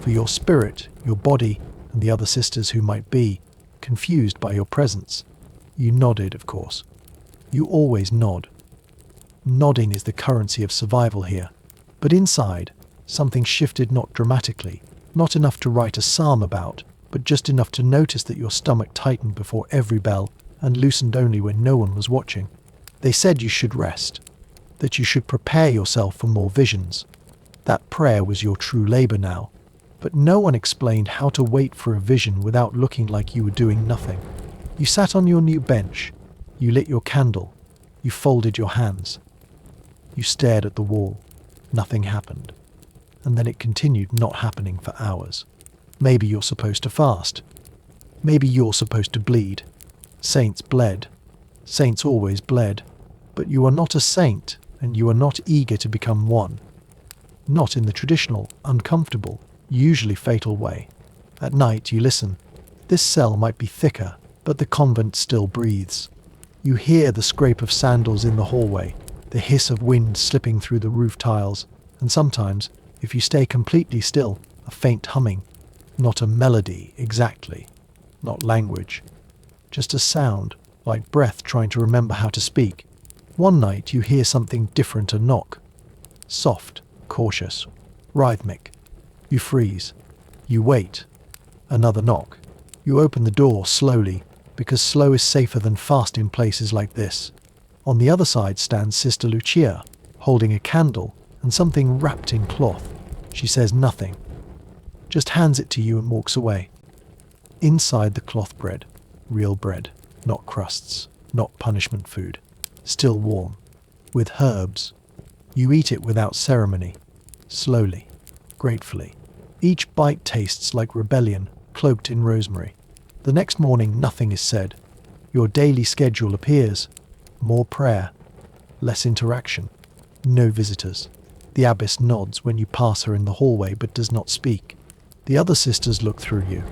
For your spirit, your body, and the other sisters who might be confused by your presence. You nodded, of course. You always nod. Nodding is the currency of survival here. But inside, something shifted, not dramatically, not enough to write a psalm about, but just enough to notice that your stomach tightened before every bell and loosened only when no one was watching. They said you should rest, that you should prepare yourself for more visions. That prayer was your true labor now, but no one explained how to wait for a vision without looking like you were doing nothing. You sat on your new bench, you lit your candle, you folded your hands. You stared at the wall. Nothing happened. And then it continued not happening for hours. Maybe you're supposed to fast. Maybe you're supposed to bleed. Saints bled. Saints always bled. But you are not a saint, and you are not eager to become one. Not in the traditional, uncomfortable, usually fatal way. At night you listen. This cell might be thicker, but the convent still breathes. You hear the scrape of sandals in the hallway, the hiss of wind slipping through the roof tiles, and sometimes, if you stay completely still, a faint humming. Not a melody exactly, not language, just a sound, like breath trying to remember how to speak. One night you hear something different, a knock. Soft, cautious, rhythmic. You freeze. You wait. Another knock. You open the door slowly, because slow is safer than fast in places like this. On the other side stands Sister Lucia, holding a candle and something wrapped in cloth. She says nothing, just hands it to you and walks away. Inside the cloth bread, real bread, not crusts, not punishment food, still warm, with herbs. You eat it without ceremony, slowly, gratefully. Each bite tastes like rebellion, cloaked in rosemary. The next morning nothing is said. Your daily schedule appears. More prayer, less interaction, no visitors. The abbess nods when you pass her in the hallway but does not speak. The other sisters look through you.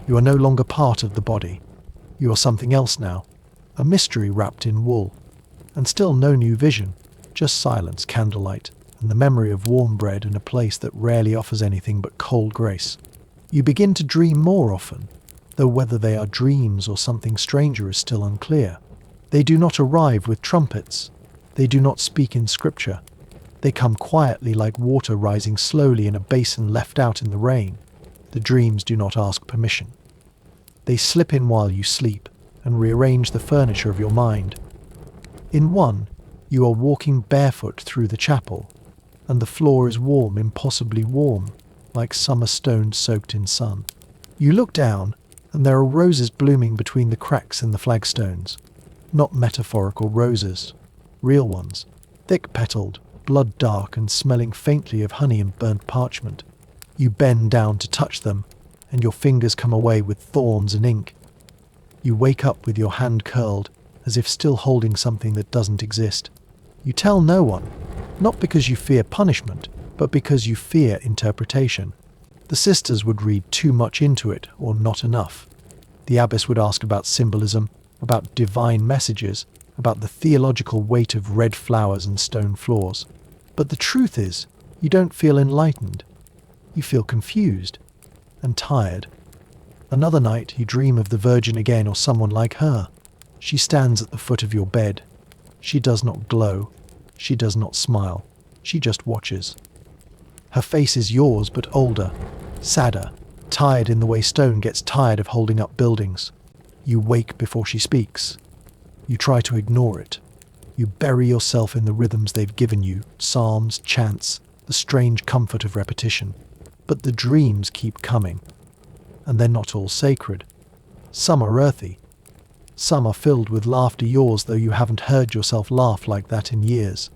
You are no longer part of the body. You are something else now, a mystery wrapped in wool. And still no new vision, just silence, candlelight, and the memory of warm bread in a place that rarely offers anything but cold grace. You begin to dream more often, though whether they are dreams or something stranger is still unclear. They do not arrive with trumpets. They do not speak in scripture. They come quietly like water rising slowly in a basin left out in the rain. The dreams do not ask permission. They slip in while you sleep and rearrange the furniture of your mind. In one, you are walking barefoot through the chapel, and the floor is warm, impossibly warm, like summer stones soaked in sun. You look down, and there are roses blooming between the cracks in the flagstones. Not metaphorical roses, real ones, thick-petaled, blood-dark and smelling faintly of honey and burnt parchment. You bend down to touch them, and your fingers come away with thorns and ink. You wake up with your hand curled, as if still holding something that doesn't exist. You tell no one, not because you fear punishment, but because you fear interpretation. The sisters would read too much into it, or not enough. The abbess would ask about symbolism, about divine messages, about the theological weight of red flowers and stone floors. But the truth is, you don't feel enlightened. You feel confused and tired. Another night you dream of the Virgin again, or someone like her. She stands at the foot of your bed. She does not glow. She does not smile. She just watches. Her face is yours, but older, sadder, tired in the way stone gets tired of holding up buildings. You wake before she speaks. You try to ignore it. You bury yourself in the rhythms they've given you, psalms, chants, the strange comfort of repetition. But the dreams keep coming. And they're not all sacred. Some are earthy. Some are filled with laughter, yours, though you haven't heard yourself laugh like that in years.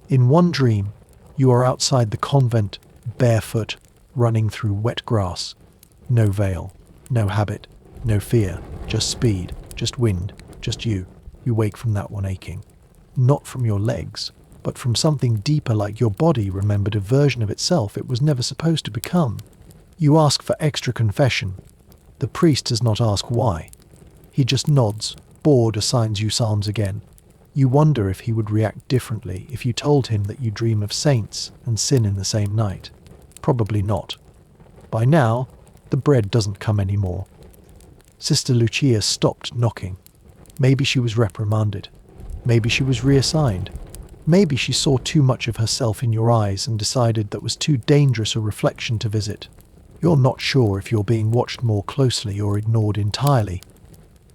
In one dream, you are outside the convent, barefoot, running through wet grass. No veil, no habit, no fear, just speed, just wind, just you. You wake from that one aching. Not from your legs, but from something deeper, like your body remembered a version of itself it was never supposed to become. You ask for extra confession. The priest does not ask why. He just nods, bored, assigns you psalms again. You wonder if he would react differently if you told him that you dream of saints and sin in the same night. Probably not. By now, the bread doesn't come anymore. Sister Lucia stopped knocking. Maybe she was reprimanded. Maybe she was reassigned. Maybe she saw too much of herself in your eyes and decided that was too dangerous a reflection to visit. You're not sure if you're being watched more closely or ignored entirely.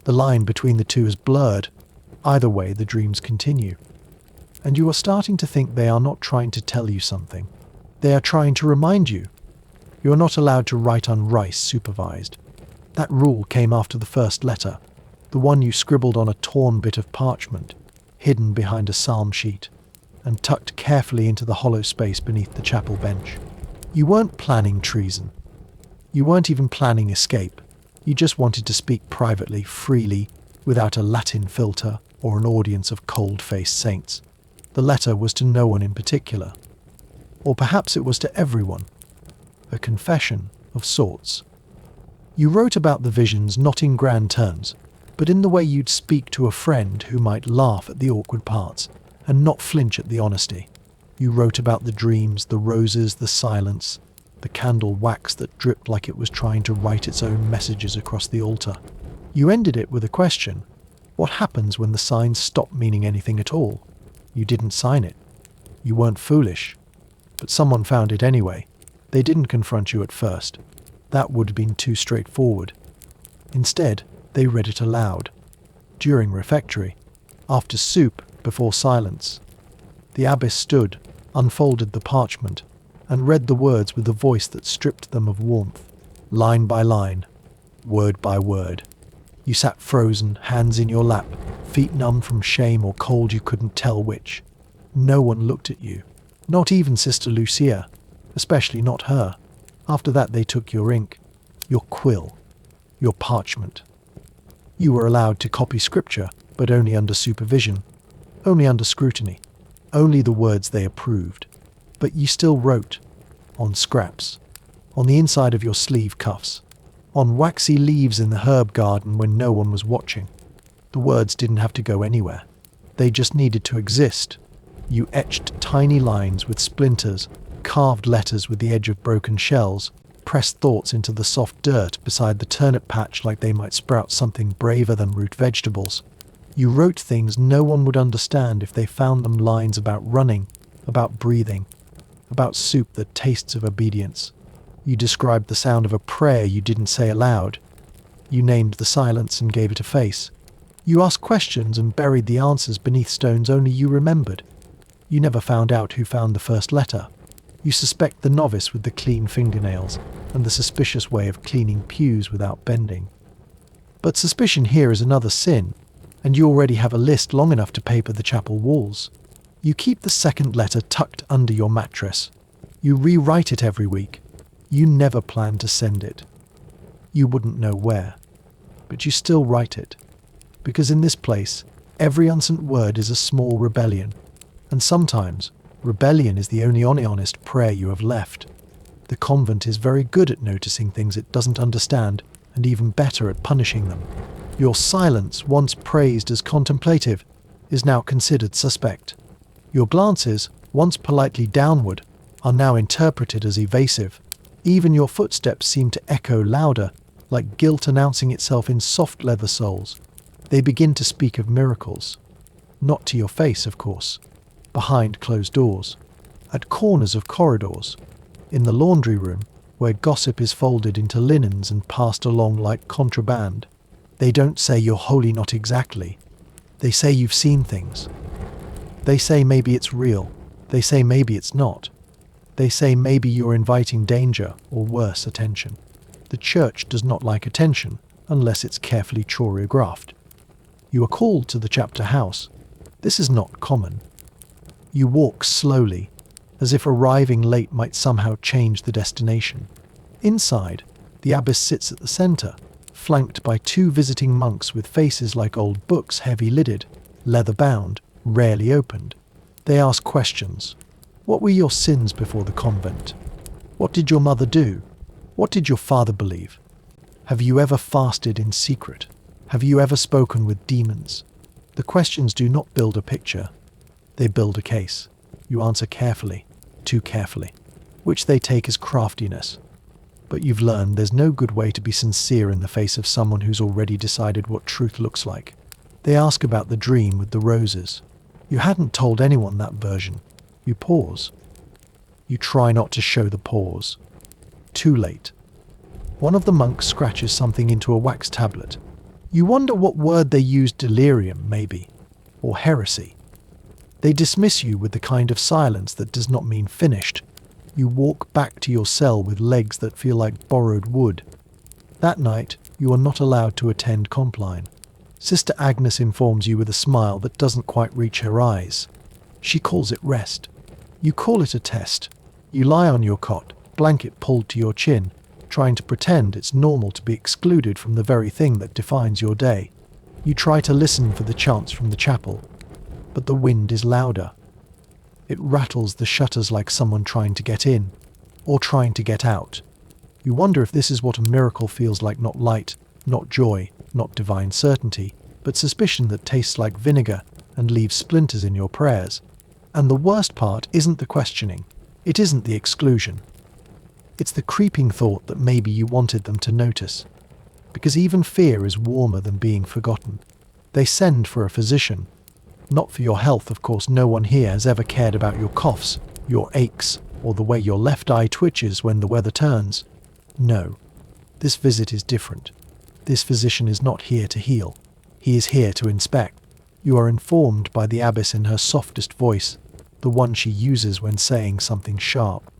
The line between the two is blurred. Either way, the dreams continue. And you are starting to think they are not trying to tell you something. They are trying to remind you. You are not allowed to write on rice supervised. That rule came after the first letter, the one you scribbled on a torn bit of parchment, hidden behind a psalm sheet, and tucked carefully into the hollow space beneath the chapel bench. You weren't planning treason. You weren't even planning escape. You just wanted to speak privately, freely, without a Latin filter or an audience of cold-faced saints. The letter was to no one in particular. Or perhaps it was to everyone. A confession of sorts. You wrote about the visions not in grand terms, but in the way you'd speak to a friend who might laugh at the awkward parts and not flinch at the honesty. You wrote about the dreams, the roses, the silence, the candle wax that dripped like it was trying to write its own messages across the altar. You ended it with a question. What happens when the signs stop meaning anything at all? You didn't sign it. You weren't foolish. But someone found it anyway. They didn't confront you at first. That would have been too straightforward. Instead, they read it aloud. During refectory. After soup, before silence. The abbess stood, unfolded the parchment, and read the words with a voice that stripped them of warmth. Line by line. Word by word. You sat frozen, hands in your lap, feet numb from shame or cold you couldn't tell which. No one looked at you. Not even Sister Lucia. Especially not her. After that they took your ink, your quill, your parchment. You were allowed to copy scripture, but only under supervision, only under scrutiny, only the words they approved. But you still wrote, on scraps, on the inside of your sleeve cuffs, on waxy leaves in the herb garden when no one was watching. The words didn't have to go anywhere. They just needed to exist. You etched tiny lines with splinters, carved letters with the edge of broken shells, pressed thoughts into the soft dirt beside the turnip patch like they might sprout something braver than root vegetables. You wrote things no one would understand if they found them lines about running, about breathing, about soup that tastes of obedience. You described the sound of a prayer you didn't say aloud. You named the silence and gave it a face. You asked questions and buried the answers beneath stones only you remembered. You never found out who found the first letter. You suspect the novice with the clean fingernails and the suspicious way of cleaning pews without bending. But suspicion here is another sin, and you already have a list long enough to paper the chapel walls. You keep the second letter tucked under your mattress. You rewrite it every week. You never plan to send it. You wouldn't know where. But you still write it. Because in this place, every unsent word is a small rebellion. And sometimes, rebellion is the only honest prayer you have left. The convent is very good at noticing things it doesn't understand, and even better at punishing them. Your silence, once praised as contemplative, is now considered suspect. Your glances, once politely downward, are now interpreted as evasive. Even your footsteps seem to echo louder, like guilt announcing itself in soft leather soles. They begin to speak of miracles. Not to your face, of course. Behind closed doors, at corners of corridors, in the laundry room, where gossip is folded into linens and passed along like contraband. They don't say you're holy not exactly. They say you've seen things. They say maybe it's real. They say maybe it's not. They say maybe you're inviting danger or worse, attention. The church does not like attention unless it's carefully choreographed. You are called to the chapter house. This is not common. You walk slowly, as if arriving late might somehow change the destination. Inside, the abbess sits at the center, flanked by two visiting monks with faces like old books, heavy-lidded, leather-bound, rarely opened. They ask questions. What were your sins before the convent? What did your mother do? What did your father believe? Have you ever fasted in secret? Have you ever spoken with demons? The questions do not build a picture. They build a case. You answer carefully, too carefully, which they take as craftiness. But you've learned there's no good way to be sincere in the face of someone who's already decided what truth looks like. They ask about the dream with the roses. You hadn't told anyone that version. You pause. You try not to show the pause. Too late. One of the monks scratches something into a wax tablet. You wonder what word they used, delirium, maybe, or heresy. They dismiss you with the kind of silence that does not mean finished. You walk back to your cell with legs that feel like borrowed wood. That night, you are not allowed to attend Compline. Sister Agnes informs you with a smile that doesn't quite reach her eyes. She calls it rest. You call it a test. You lie on your cot, blanket pulled to your chin, trying to pretend it's normal to be excluded from the very thing that defines your day. You try to listen for the chants from the chapel, but the wind is louder. It rattles the shutters like someone trying to get in, or trying to get out. You wonder if this is what a miracle feels like, not light, not joy, not divine certainty, but suspicion that tastes like vinegar and leaves splinters in your prayers. And the worst part isn't the questioning. It isn't the exclusion. It's the creeping thought that maybe you wanted them to notice. Because even fear is warmer than being forgotten. They send for a physician. Not for your health, of course. No one here has ever cared about your coughs, your aches, or the way your left eye twitches when the weather turns. No, this visit is different. This physician is not here to heal. He is here to inspect. You are informed by the abbess in her softest voice, the one she uses when saying something sharp.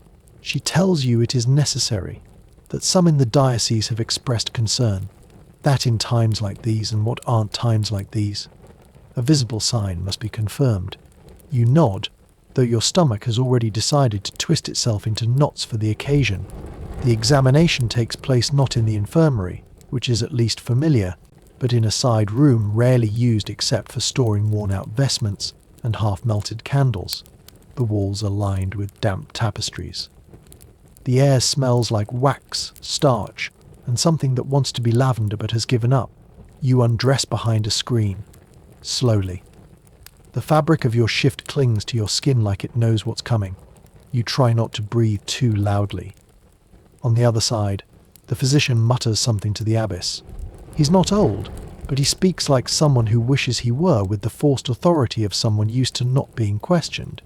She tells you it is necessary, that some in the diocese have expressed concern, that in times like these and what aren't times like these, a visible sign must be confirmed. You nod, though your stomach has already decided to twist itself into knots for the occasion. The examination takes place not in the infirmary, which is at least familiar, but in a side room rarely used except for storing worn-out vestments and half-melted candles. The walls are lined with damp tapestries. The air smells like wax, starch, and something that wants to be lavender but has given up. You undress behind a screen. Slowly. The fabric of your shift clings to your skin like it knows what's coming. You try not to breathe too loudly. On the other side, the physician mutters something to the abbess. He's not old, but he speaks like someone who wishes he were, with the forced authority of someone used to not being questioned.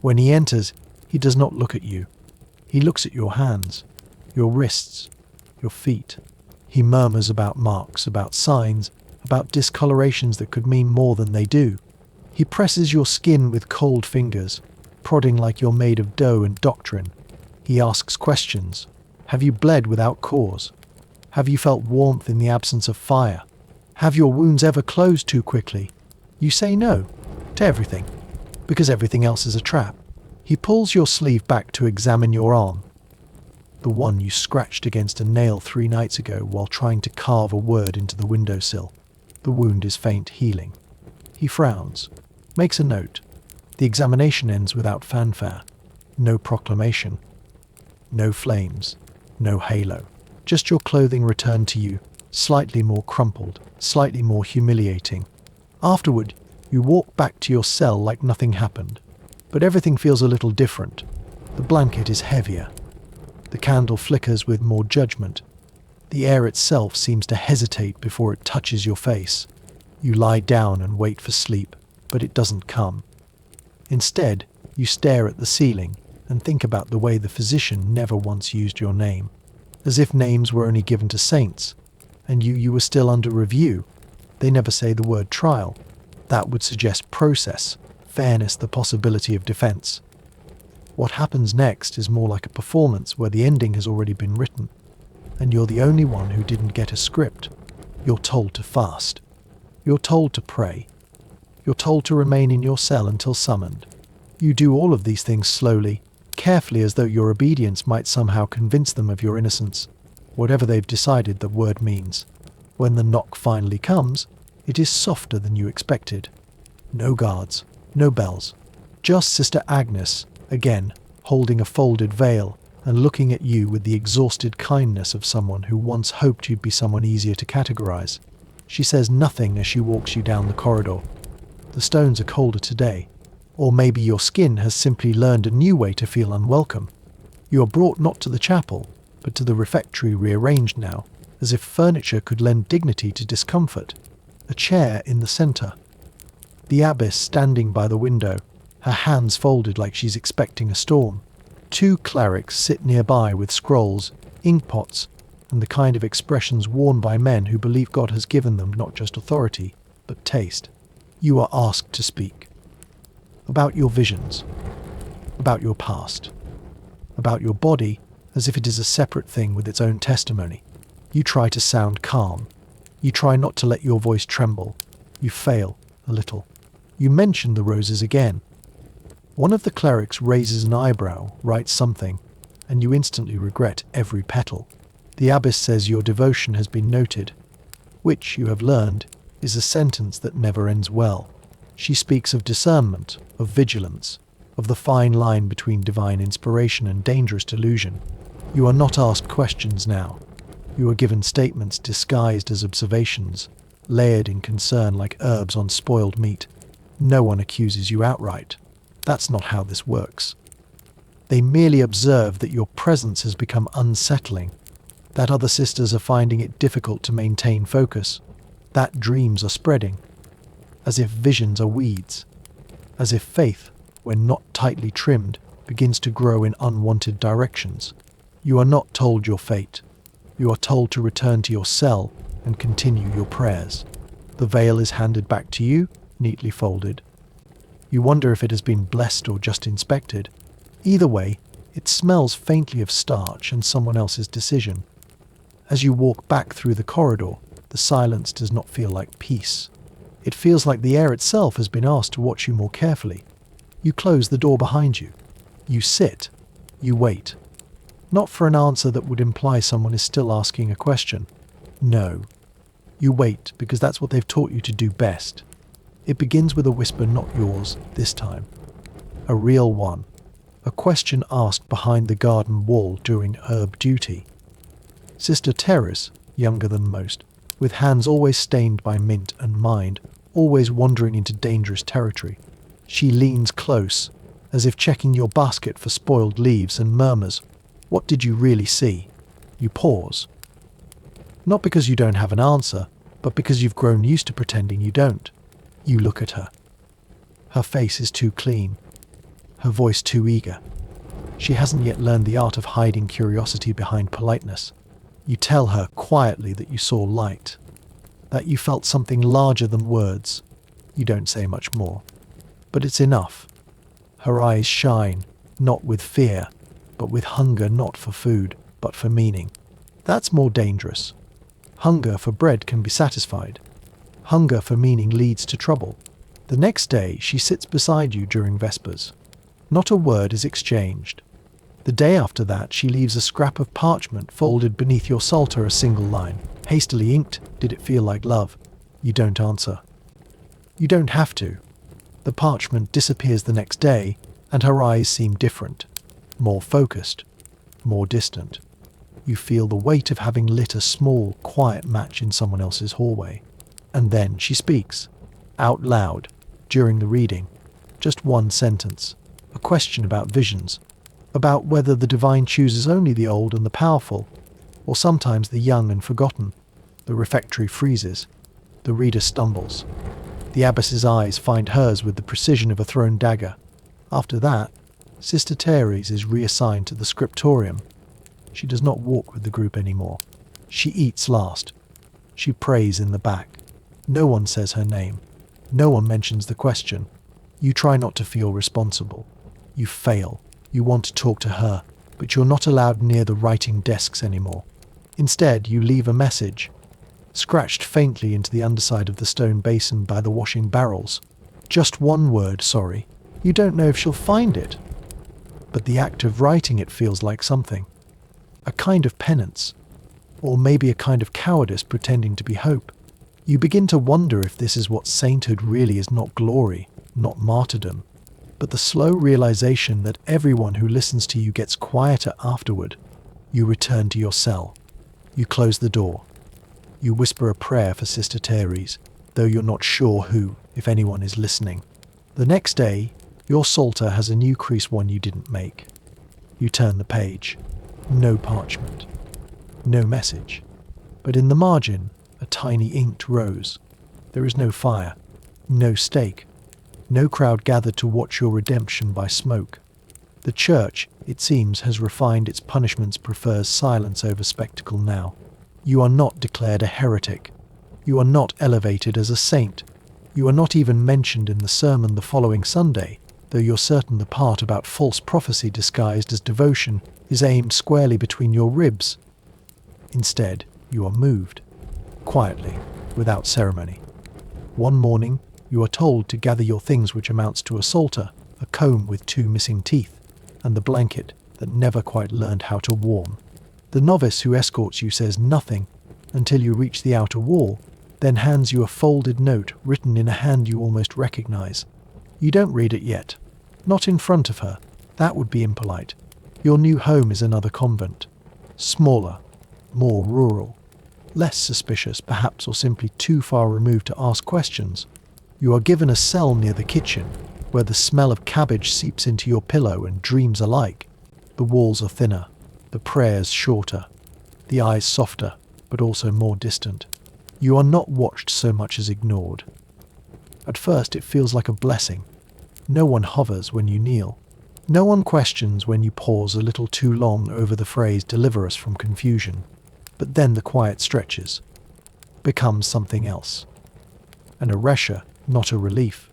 When he enters, he does not look at you. He looks at your hands, your wrists, your feet. He murmurs about marks, about signs, about discolorations that could mean more than they do. He presses your skin with cold fingers, prodding like you're made of dough and doctrine. He asks questions. Have you bled without cause? Have you felt warmth in the absence of fire? Have your wounds ever closed too quickly? You say no to everything, because everything else is a trap. He pulls your sleeve back to examine your arm, the one you scratched against a nail 3 nights ago while trying to carve a word into the windowsill. The wound is faint, healing. He frowns, makes a note. The examination ends without fanfare. No proclamation. No flames. No halo. Just your clothing returned to you, slightly more crumpled, slightly more humiliating. Afterward, you walk back to your cell like nothing happened. But everything feels a little different. The blanket is heavier. The candle flickers with more judgment. The air itself seems to hesitate before it touches your face. You lie down and wait for sleep, but it doesn't come. Instead, you stare at the ceiling and think about the way the physician never once used your name, as if names were only given to saints, and you were still under review. They never say the word trial. That would suggest process, fairness, the possibility of defense. What happens next is more like a performance where the ending has already been written, and you're the only one who didn't get a script. You're told to fast. You're told to pray. You're told to remain in your cell until summoned. You do all of these things slowly, carefully, as though your obedience might somehow convince them of your innocence, whatever they've decided the word means. When the knock finally comes, it is softer than you expected. No guards, no bells, just Sister Agnes, again, holding a folded veil and looking at you with the exhausted kindness of someone who once hoped you'd be someone easier to categorize. She says nothing as she walks you down the corridor. The stones are colder today, or maybe your skin has simply learned a new way to feel unwelcome. You are brought not to the chapel, but to the refectory, rearranged now, as if furniture could lend dignity to discomfort. A chair in the center. The abbess standing by the window, her hands folded like she's expecting a storm. 2 clerics sit nearby with scrolls, inkpots, and the kind of expressions worn by men who believe God has given them not just authority, but taste. You are asked to speak. About your visions. About your past. About your body, as if it is a separate thing with its own testimony. You try to sound calm. You try not to let your voice tremble. You fail a little. You mention the roses again. One of the clerics raises an eyebrow, writes something, and you instantly regret every petal. The abbess says your devotion has been noted, which, you have learned, is a sentence that never ends well. She speaks of discernment, of vigilance, of the fine line between divine inspiration and dangerous delusion. You are not asked questions now. You are given statements disguised as observations, layered in concern like herbs on spoiled meat. No one accuses you outright. That's not how this works. They merely observe that your presence has become unsettling, that other sisters are finding it difficult to maintain focus, that dreams are spreading, as if visions are weeds, as if faith, when not tightly trimmed, begins to grow in unwanted directions. You are not told your fate. You are told to return to your cell and continue your prayers. The veil is handed back to you, neatly folded. You wonder if it has been blessed or just inspected. Either way, it smells faintly of starch and someone else's decision. As you walk back through the corridor, the silence does not feel like peace. It feels like the air itself has been asked to watch you more carefully. You close the door behind you. You sit. You wait. Not for an answer that would imply someone is still asking a question. No. You wait because that's what they've taught you to do best. It begins with a whisper not yours this time. A real one. A question asked behind the garden wall during herb duty. Sister Teres, younger than most, with hands always stained by mint and mind, always wandering into dangerous territory. She leans close, as if checking your basket for spoiled leaves, and murmurs, "What did you really see?" You pause. Not because you don't have an answer, but because you've grown used to pretending you don't. You look at her. Her face is too clean. Her voice too eager. She hasn't yet learned the art of hiding curiosity behind politeness. You tell her quietly that you saw light, that you felt something larger than words. You don't say much more. But it's enough. Her eyes shine, not with fear, but with hunger, not for food, but for meaning. That's more dangerous. Hunger for bread can be satisfied. Hunger for meaning leads to trouble. The next day, she sits beside you during Vespers. Not a word is exchanged. The day after that, she leaves a scrap of parchment folded beneath your psalter, a single line. Hastily inked, "Did it feel like love?" You don't answer. You don't have to. The parchment disappears the next day, and her eyes seem different. More focused. More distant. You feel the weight of having lit a small, quiet match in someone else's hallway. And then she speaks. Out loud. During the reading. Just one sentence. A question about visions. About whether the divine chooses only the old and the powerful, or sometimes the young and forgotten. The refectory freezes. The reader stumbles. The abbess's eyes find hers with the precision of a thrown dagger. After that, Sister Teres is reassigned to the scriptorium. She does not walk with the group anymore. She eats last. She prays in the back. No one says her name. No one mentions the question. You try not to feel responsible. You fail. You want to talk to her, but you're not allowed near the writing desks anymore. Instead, you leave a message, scratched faintly into the underside of the stone basin by the washing barrels. Just one word, sorry. You don't know if she'll find it. But the act of writing it feels like something. A kind of penance. Or maybe a kind of cowardice pretending to be hope. You begin to wonder if this is what sainthood really is, not glory, not martyrdom, but the slow realization that everyone who listens to you gets quieter afterward. You return to your cell. You close the door. You whisper a prayer for Sister Teres, though you're not sure who, if anyone, is listening. The next day, your psalter has a new crease, one you didn't make. You turn the page. No parchment. No message. But in the margin, a tiny inked rose. There is no fire. No stake. No crowd gathered to watch your redemption by smoke. The church, it seems, has refined its punishments, prefers silence over spectacle now. You are not declared a heretic. You are not elevated as a saint. You are not even mentioned in the sermon the following Sunday, though you're certain the part about false prophecy disguised as devotion is aimed squarely between your ribs. Instead, you are moved. Quietly, without ceremony. One morning, you are told to gather your things, which amounts to a psalter, a comb with 2 missing teeth, and the blanket that never quite learned how to warm. The novice who escorts you says nothing until you reach the outer wall, then hands you a folded note written in a hand you almost recognize. You don't read it yet. Not in front of her. That would be impolite. Your new home is another convent. Smaller, more rural, less suspicious perhaps, or simply too far removed to ask questions. You are given a cell near the kitchen, where the smell of cabbage seeps into your pillow and dreams alike. The walls are thinner, the prayers shorter, the eyes softer, but also more distant. You are not watched so much as ignored. At first it feels like a blessing. No one hovers when you kneel. No one questions when you pause a little too long over the phrase "deliver us from confusion." But then the quiet stretches, becomes something else. And a resha, not a relief.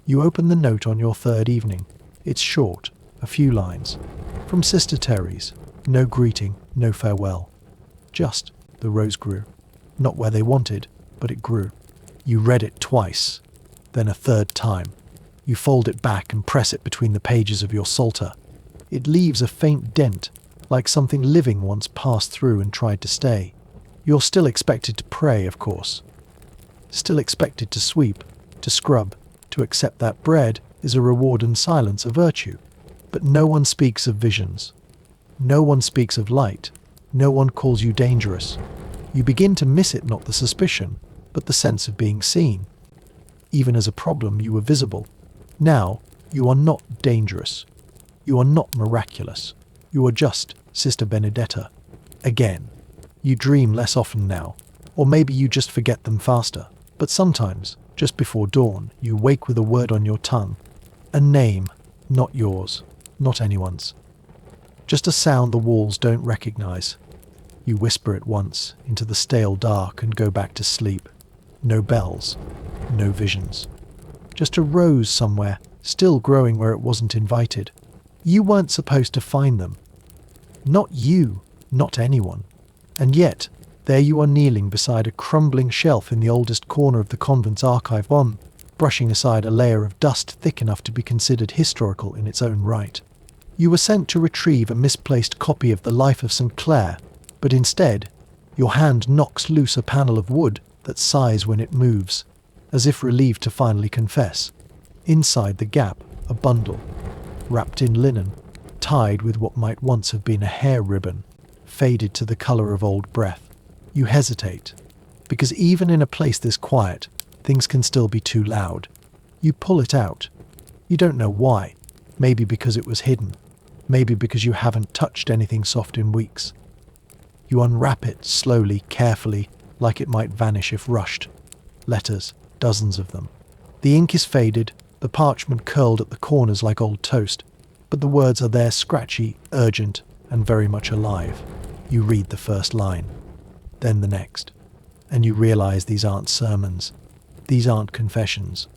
You open the note on your third evening. It's short, a few lines. From Sister Terry's. No greeting, no farewell. Just, the rose grew. Not where they wanted, but it grew. You read it twice, then a third time. You fold it back and press it between the pages of your psalter. It leaves a faint dent, like something living once passed through and tried to stay. You're still expected to pray, of course. Still expected to sweep, to scrub, to accept that bread is a reward and silence a virtue. But no one speaks of visions. No one speaks of light. No one calls you dangerous. You begin to miss it, not the suspicion, but the sense of being seen. Even as a problem, you were visible. Now, you are not dangerous. You are not miraculous. You are just Sister Benedetta. Again. You dream less often now, or maybe you just forget them faster. But sometimes, just before dawn, you wake with a word on your tongue. A name, not yours, not anyone's. Just a sound the walls don't recognize. You whisper it once into the stale dark and go back to sleep. No bells, no visions. Just a rose somewhere, still growing where it wasn't invited. You weren't supposed to find them. Not you, not anyone. And yet, there you are kneeling beside a crumbling shelf in the oldest corner of the convent's archive, brushing aside a layer of dust thick enough to be considered historical in its own right. You were sent to retrieve a misplaced copy of the Life of St. Clare, but instead, your hand knocks loose a panel of wood that sighs when it moves, as if relieved to finally confess. Inside the gap, a bundle, wrapped in linen, tied with what might once have been a hair ribbon, faded to the colour of old breath. You hesitate, because even in a place this quiet, things can still be too loud. You pull it out. You don't know why. Maybe because it was hidden. Maybe because you haven't touched anything soft in weeks. You unwrap it slowly, carefully, like it might vanish if rushed. Letters, dozens of them. The ink is faded, the parchment curled at the corners like old toast, but the words are there, scratchy, urgent, and very much alive. You read the first line, then the next, and you realize these aren't sermons. These aren't confessions.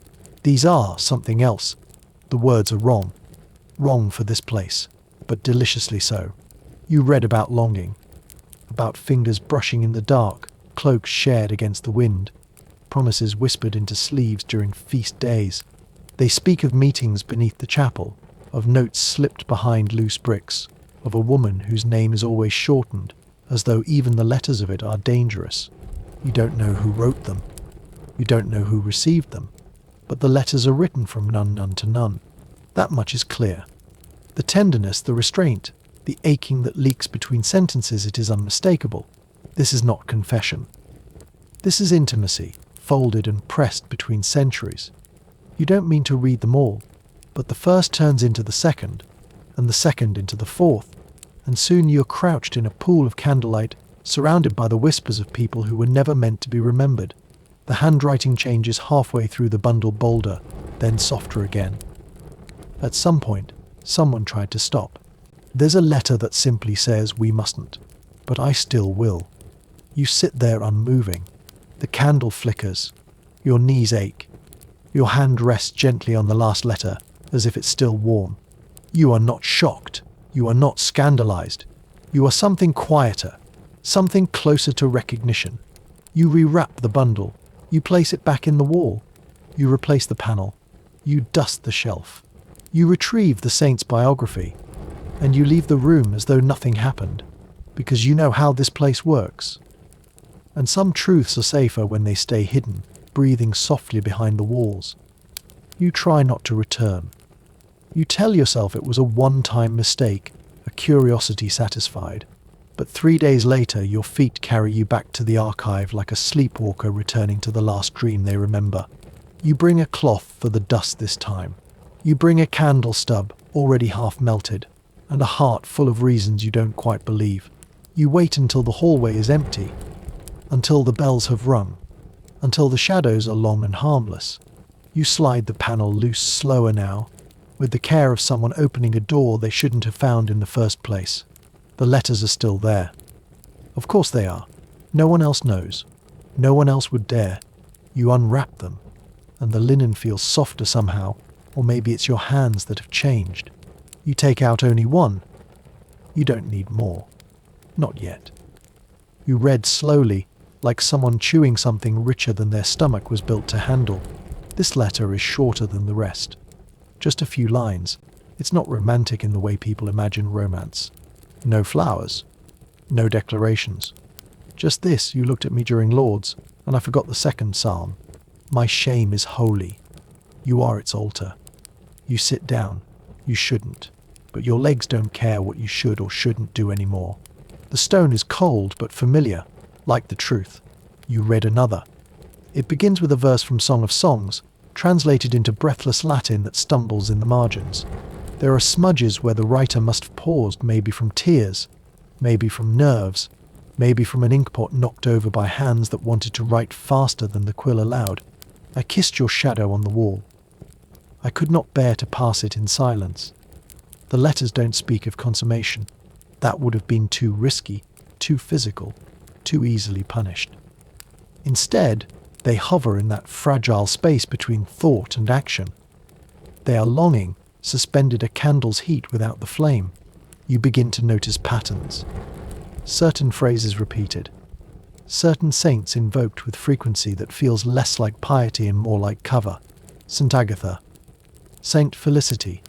These are something else. The words are wrong. Wrong for this place, but deliciously so. You read about longing, about fingers brushing in the dark, cloaks shared against the wind, promises whispered into sleeves during feast days. They speak of meetings beneath the chapel, of notes slipped behind loose bricks, of a woman whose name is always shortened, as though even the letters of it are dangerous. You don't know who wrote them. You don't know who received them. But the letters are written from nun to nun. That much is clear. The tenderness, the restraint, the aching that leaks between sentences, it is unmistakable. This is not confession. This is intimacy, folded and pressed between centuries. You don't mean to read them all, but the first turns into the second, and the second into the fourth, and soon you're crouched in a pool of candlelight, surrounded by the whispers of people who were never meant to be remembered. The handwriting changes halfway through the bundle, bolder, then softer again. At some point, someone tried to stop. There's a letter that simply says, "We mustn't, but I still will." You sit there unmoving. The candle flickers. Your knees ache. Your hand rests gently on the last letter, as if it's still warm. You are not shocked. You are not scandalized. You are something quieter, something closer to recognition. You rewrap the bundle. You place it back in the wall. You replace the panel. You dust the shelf. You retrieve the saint's biography. And you leave the room as though nothing happened, because you know how this place works. And some truths are safer when they stay hidden, breathing softly behind the walls. You try not to return. You tell yourself it was a one-time mistake, a curiosity satisfied. But 3 days later, your feet carry you back to the archive like a sleepwalker returning to the last dream they remember. You bring a cloth for the dust this time. You bring a candle stub, already half melted, and a heart full of reasons you don't quite believe. You wait until the hallway is empty, until the bells have rung, until the shadows are long and harmless. You slide the panel loose slower now, with the care of someone opening a door they shouldn't have found in the first place. The letters are still there. Of course they are. No one else knows. No one else would dare. You unwrap them, and the linen feels softer somehow, or maybe it's your hands that have changed. You take out only one. You don't need more. Not yet. You read slowly, like someone chewing something richer than their stomach was built to handle. This letter is shorter than the rest. Just a few lines. It's not romantic in the way people imagine romance. No flowers. No declarations. Just this: you looked at me during Lord's, and I forgot the second psalm. My shame is holy. You are its altar. You sit down. You shouldn't. But your legs don't care what you should or shouldn't do anymore. The stone is cold but familiar, like the truth. You read another. It begins with a verse from Song of Songs, translated into breathless Latin that stumbles in the margins. There are smudges where the writer must have paused, maybe from tears, maybe from nerves, maybe from an inkpot knocked over by hands that wanted to write faster than the quill allowed. I kissed your shadow on the wall. I could not bear to pass it in silence. The letters don't speak of consummation. That would have been too risky, too physical, too easily punished. Instead, they hover in that fragile space between thought and action. They are longing, suspended a candle's heat without the flame. You begin to notice patterns. Certain phrases repeated. Certain saints invoked with frequency that feels less like piety and more like cover. St. Agatha. Saint Felicity.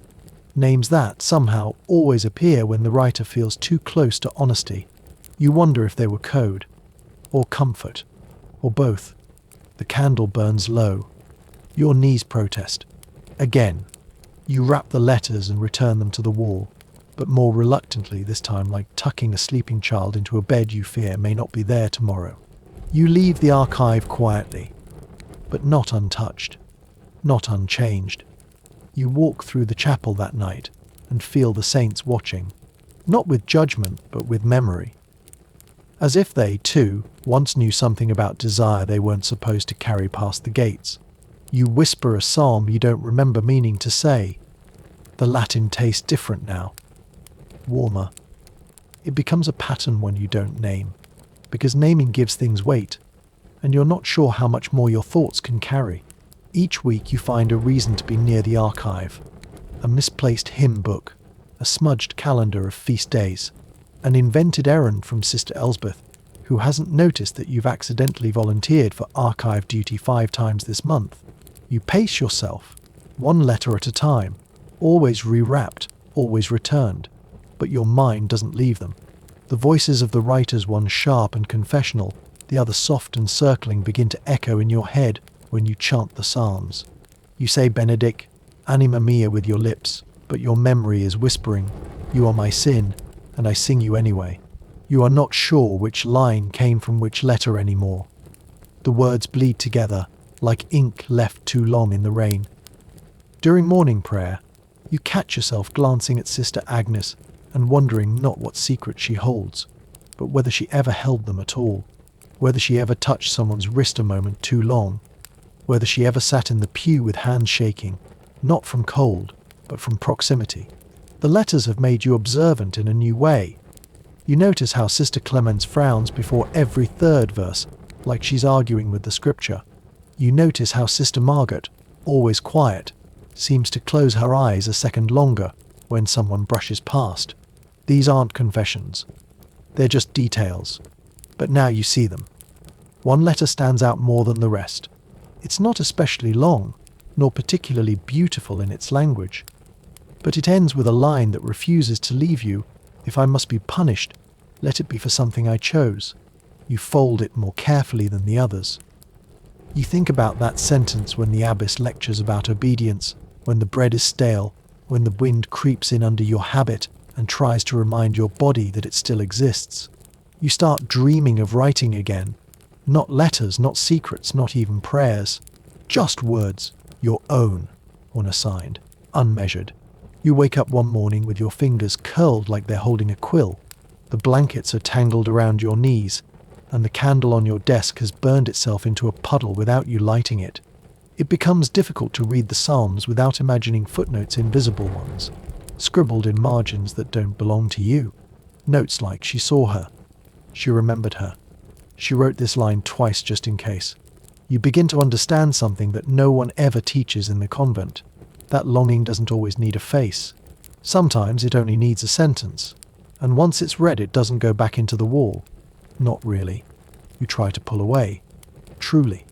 Names that, somehow, always appear when the writer feels too close to honesty. You wonder if they were code, or comfort, or both. The candle burns low. Your knees protest. Again. You wrap the letters and return them to the wall, but more reluctantly this time, like tucking a sleeping child into a bed you fear may not be there tomorrow. You leave the archive quietly, but not untouched, not unchanged. You walk through the chapel that night and feel the saints watching, not with judgment, but with memory. As if they, too, once knew something about desire they weren't supposed to carry past the gates. You whisper a psalm you don't remember meaning to say. The Latin tastes different now. Warmer. It becomes a pattern when you don't name, because naming gives things weight, and you're not sure how much more your thoughts can carry. Each week you find a reason to be near the archive. A misplaced hymn book, a smudged calendar of feast days, an invented errand from Sister Elsbeth, who hasn't noticed that you've accidentally volunteered for archive duty 5 times this month. You pace yourself, one letter at a time, always rewrapped, always returned, but your mind doesn't leave them. The voices of the writers, one sharp and confessional, the other soft and circling, begin to echo in your head when you chant the psalms. You say Benedict, anima mea with your lips, but your memory is whispering, you are my sin, and I sing you anyway. You are not sure which line came from which letter anymore. The words bleed together, like ink left too long in the rain. During morning prayer, you catch yourself glancing at Sister Agnes and wondering not what secret she holds, but whether she ever held them at all, whether she ever touched someone's wrist a moment too long, whether she ever sat in the pew with hands shaking, not from cold, but from proximity. The letters have made you observant in a new way. You notice how Sister Clemens frowns before every third verse, like she's arguing with the scripture. You notice how Sister Margaret, always quiet, seems to close her eyes a second longer when someone brushes past. These aren't confessions. They're just details. But now you see them. One letter stands out more than the rest. It's not especially long, nor particularly beautiful in its language, but it ends with a line that refuses to leave you. If I must be punished, let it be for something I chose. You fold it more carefully than the others. You think about that sentence when the abbess lectures about obedience, when the bread is stale, when the wind creeps in under your habit and tries to remind your body that it still exists. You start dreaming of writing again. Not letters, not secrets, not even prayers. Just words, your own, unassigned, unmeasured. You wake up one morning with your fingers curled like they're holding a quill. The blankets are tangled around your knees, and the candle on your desk has burned itself into a puddle without you lighting it. It becomes difficult to read the Psalms without imagining footnotes, invisible ones, scribbled in margins that don't belong to you. Notes like, she saw her, she remembered her, she wrote this line twice just in case. You begin to understand something that no one ever teaches in the convent. That longing doesn't always need a face. Sometimes it only needs a sentence. And once it's read, it doesn't go back into the wall. Not really. You try to pull away. Truly.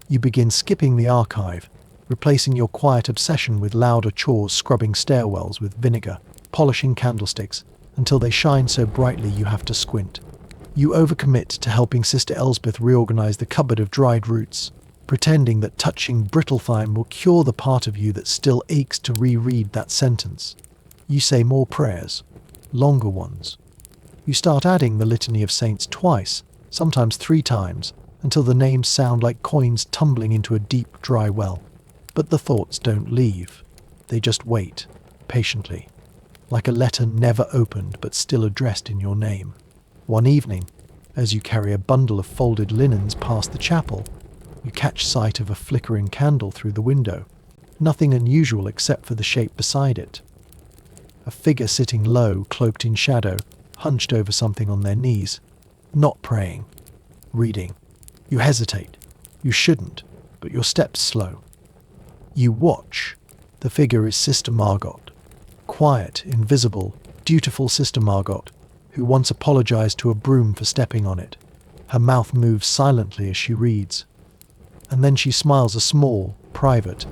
You begin skipping the archive, replacing your quiet obsession with louder chores, scrubbing stairwells with vinegar, polishing candlesticks, until they shine so brightly you have to squint. You overcommit to helping Sister Elsbeth reorganize the cupboard of dried roots, pretending that touching brittle thyme will cure the part of you that still aches to reread that sentence. You say more prayers, longer ones. You start adding the Litany of Saints twice, sometimes 3 times, until the names sound like coins tumbling into a deep, dry well. But the thoughts don't leave. They just wait, patiently, like a letter never opened but still addressed in your name. One evening, as you carry a bundle of folded linens past the chapel, you catch sight of a flickering candle through the window. Nothing unusual except for the shape beside it. A figure sitting low, cloaked in shadow, hunched over something on their knees. Not praying. Reading. You hesitate. You shouldn't, but your steps slow. You watch. The figure is Sister Margot. Quiet, invisible, dutiful Sister Margot, who once apologized to a broom for stepping on it. Her mouth moves silently as she reads. And then she smiles a small, private,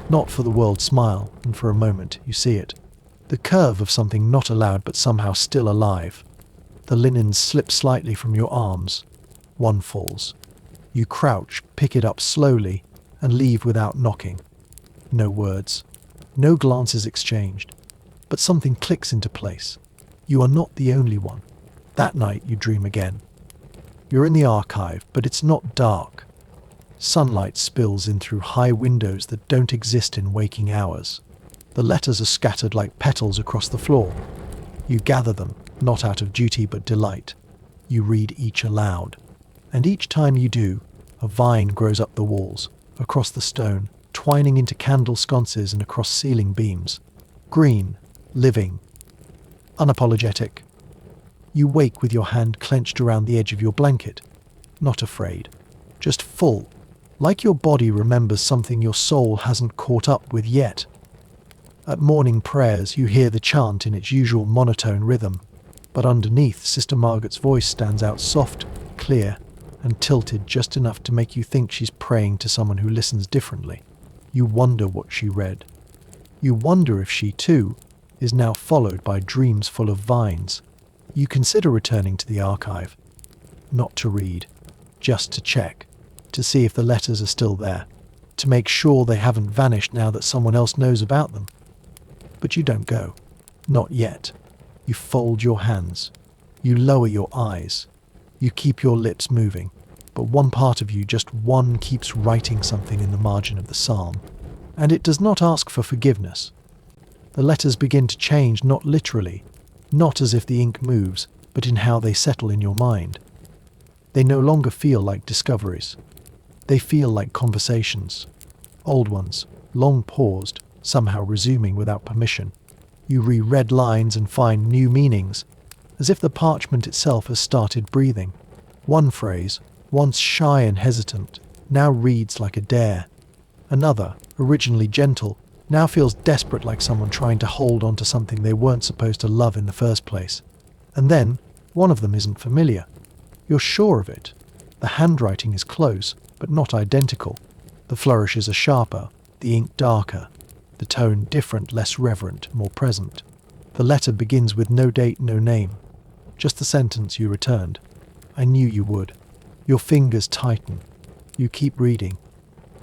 not for the world smile, and for a moment you see it. The curve of something not allowed but somehow still alive. The linens slip slightly from your arms. One falls. You crouch, pick it up slowly, and leave without knocking. No words. No glances exchanged. But something clicks into place. You are not the only one. That night you dream again. You're in the archive, but it's not dark. Sunlight spills in through high windows that don't exist in waking hours. The letters are scattered like petals across the floor. You gather them, not out of duty but delight. You read each aloud. And each time you do, a vine grows up the walls, across the stone, twining into candle sconces and across ceiling beams. Green, living, unapologetic. You wake with your hand clenched around the edge of your blanket, not afraid, just full, like your body remembers something your soul hasn't caught up with yet. At morning prayers, you hear the chant in its usual monotone rhythm, but underneath, Sister Margaret's voice stands out soft, clear, and tilted just enough to make you think she's praying to someone who listens differently. You wonder what she read. You wonder if she, too, is now followed by dreams full of vines. You consider returning to the archive, not to read, just to check, to see if the letters are still there, to make sure they haven't vanished now that someone else knows about them. But you don't go. Not yet. You fold your hands. You lower your eyes. You keep your lips moving. But one part of you, just one, keeps writing something in the margin of the psalm. And it does not ask for forgiveness. The letters begin to change, not literally, not as if the ink moves, but in how they settle in your mind. They no longer feel like discoveries. They feel like conversations. Old ones, long paused, somehow resuming without permission. You reread lines and find new meanings, as if the parchment itself has started breathing. One phrase, once shy and hesitant, now reads like a dare. Another, originally gentle, now feels desperate, like someone trying to hold on to something they weren't supposed to love in the first place. And then, one of them isn't familiar. You're sure of it. The handwriting is close, but not identical. The flourishes are sharper, the ink darker, the tone different, less reverent, more present. The letter begins with no date, no name. Just the sentence you returned. I knew you would. Your fingers tighten. You keep reading.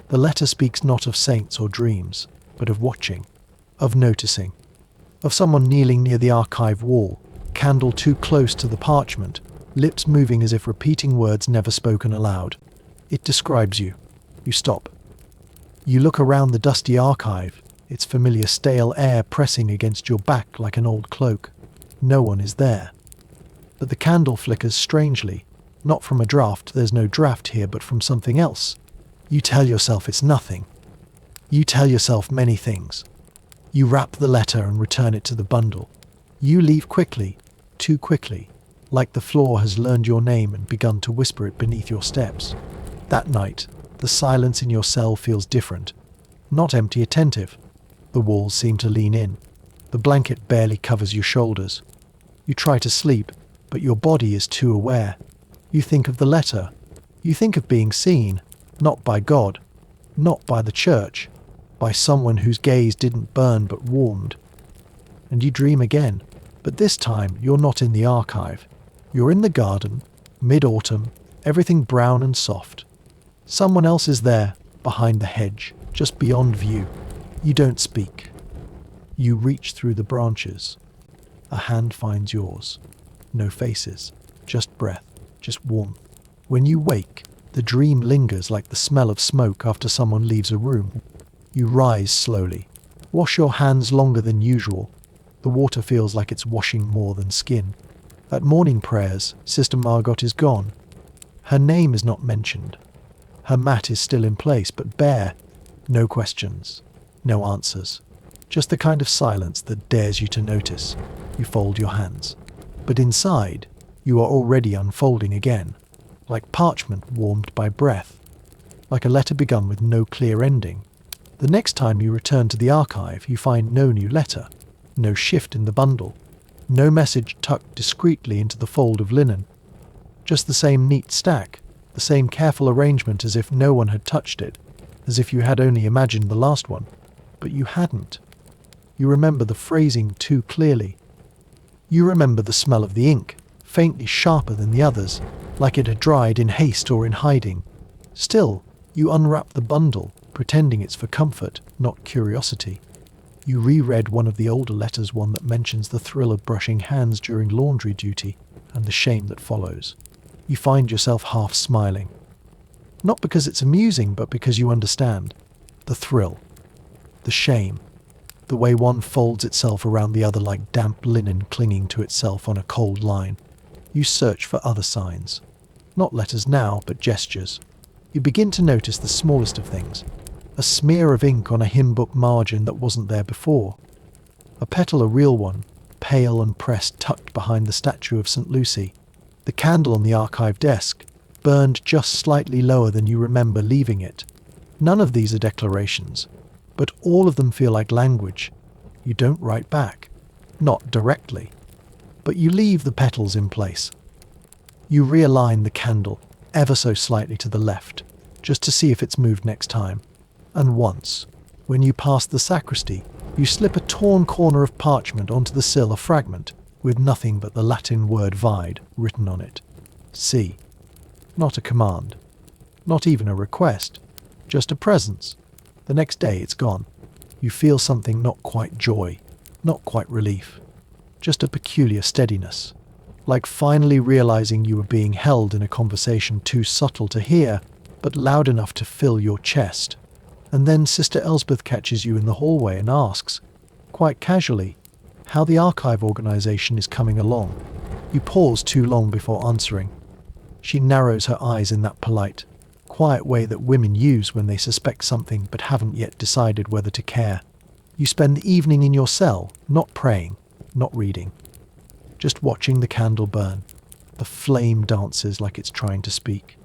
The letter speaks not of saints or dreams, but of watching, of noticing, of someone kneeling near the archive wall, candle too close to the parchment, lips moving as if repeating words never spoken aloud. It describes you. You stop. You look around the dusty archive, its familiar stale air pressing against your back like an old cloak. No one is there. But the candle flickers strangely, not from a draft, there's no draft here, but from something else. You tell yourself it's nothing. You tell yourself many things. You wrap the letter and return it to the bundle. You leave quickly, too quickly, like the floor has learned your name and begun to whisper it beneath your steps. That night, the silence in your cell feels different. Not empty, attentive. The walls seem to lean in. The blanket barely covers your shoulders. You try to sleep, but your body is too aware. You think of the letter. You think of being seen, not by God, not by the church, by someone whose gaze didn't burn but warmed. And you dream again, but this time you're not in the archive. You're in the garden, mid-autumn, everything brown and soft. Someone else is there, behind the hedge, just beyond view. You don't speak. You reach through the branches. A hand finds yours. No faces, just breath, just warmth. When you wake, the dream lingers like the smell of smoke after someone leaves a room. You rise slowly. Wash your hands longer than usual. The water feels like it's washing more than skin. At morning prayers, Sister Margot is gone. Her name is not mentioned. Her mat is still in place, but bare. No questions, no answers. Just the kind of silence that dares you to notice. You fold your hands. But inside, you are already unfolding again, like parchment warmed by breath, like a letter begun with no clear ending. The next time you return to the archive, you find no new letter, no shift in the bundle, no message tucked discreetly into the fold of linen. Just the same neat stack, the same careful arrangement as if no one had touched it, as if you had only imagined the last one. But you hadn't. You remember the phrasing too clearly. You remember the smell of the ink, faintly sharper than the others, like it had dried in haste or in hiding. Still, you unwrap the bundle, pretending it's for comfort, not curiosity. You reread one of the older letters, one that mentions the thrill of brushing hands during laundry duty and the shame that follows. You find yourself half smiling. Not because it's amusing, but because you understand. The thrill. The shame. The way one folds itself around the other like damp linen clinging to itself on a cold line. You search for other signs. Not letters now, but gestures. You begin to notice the smallest of things. A smear of ink on a hymn book margin that wasn't there before. A petal, a real one, pale and pressed, tucked behind the statue of St. Lucy. The candle on the archive desk, burned just slightly lower than you remember leaving it. None of these are declarations, but all of them feel like language. You don't write back. Not directly. But you leave the petals in place. You realign the candle ever so slightly to the left, just to see if it's moved next time. And once, when you pass the sacristy, you slip a torn corner of parchment onto the sill, a fragment, with nothing but the Latin word vide written on it. See. Not a command. Not even a request. Just a presence. The next day it's gone. You feel something, not quite joy, not quite relief. Just a peculiar steadiness. Like finally realizing you were being held in a conversation too subtle to hear, but loud enough to fill your chest. And then Sister Elsbeth catches you in the hallway and asks, quite casually, how the archive organization is coming along. You pause too long before answering. She narrows her eyes in that polite, quiet way that women use when they suspect something but haven't yet decided whether to care. You spend the evening in your cell, not praying, not reading, just watching the candle burn. The flame dances like it's trying to speak.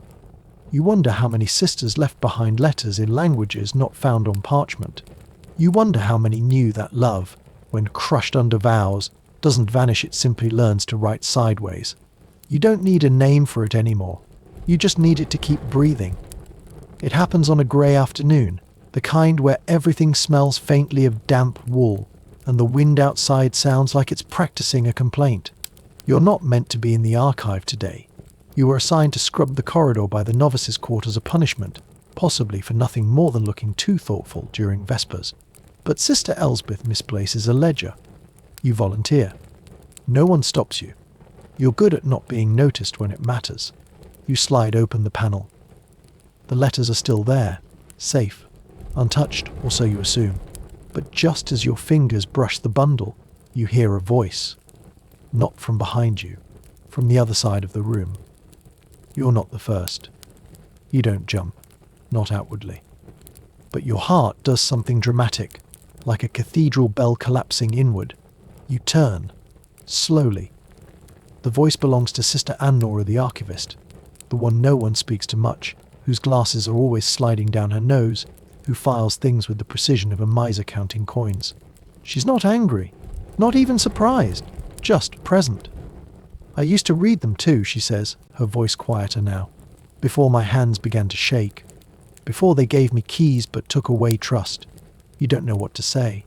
You wonder how many sisters left behind letters in languages not found on parchment. You wonder how many knew that love, when crushed under vows, doesn't vanish, it simply learns to write sideways. You don't need a name for it anymore. You just need it to keep breathing. It happens on a grey afternoon, the kind where everything smells faintly of damp wool, and the wind outside sounds like it's practicing a complaint. You're not meant to be in the archive today. You were assigned to scrub the corridor by the novices' court as a punishment, possibly for nothing more than looking too thoughtful during Vespers. But Sister Elsbeth misplaces a ledger. You volunteer. No one stops you. You're good at not being noticed when it matters. You slide open the panel. The letters are still there, safe, untouched, or so you assume. But just as your fingers brush the bundle, you hear a voice. Not from behind you, from the other side of the room. You're not the first. You don't jump, not outwardly. But your heart does something dramatic, like a cathedral bell collapsing inward. You turn, slowly. The voice belongs to Sister Ann-Nora the archivist, the one no one speaks to much, whose glasses are always sliding down her nose, who files things with the precision of a miser counting coins. She's not angry, not even surprised, just present. I used to read them too, she says, her voice quieter now, before my hands began to shake, before they gave me keys but took away trust. You don't know what to say.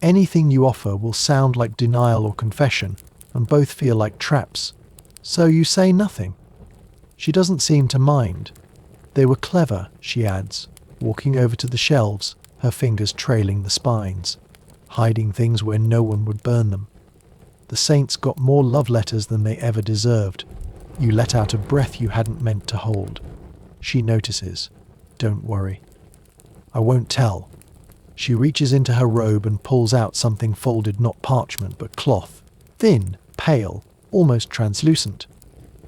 Anything you offer will sound like denial or confession, and both feel like traps. So you say nothing. She doesn't seem to mind. They were clever, she adds, walking over to the shelves, her fingers trailing the spines, hiding things where no one would burn them. The saints got more love letters than they ever deserved. You let out a breath you hadn't meant to hold. She notices. Don't worry. I won't tell. She reaches into her robe and pulls out something folded, not parchment, but cloth. Thin, pale, almost translucent.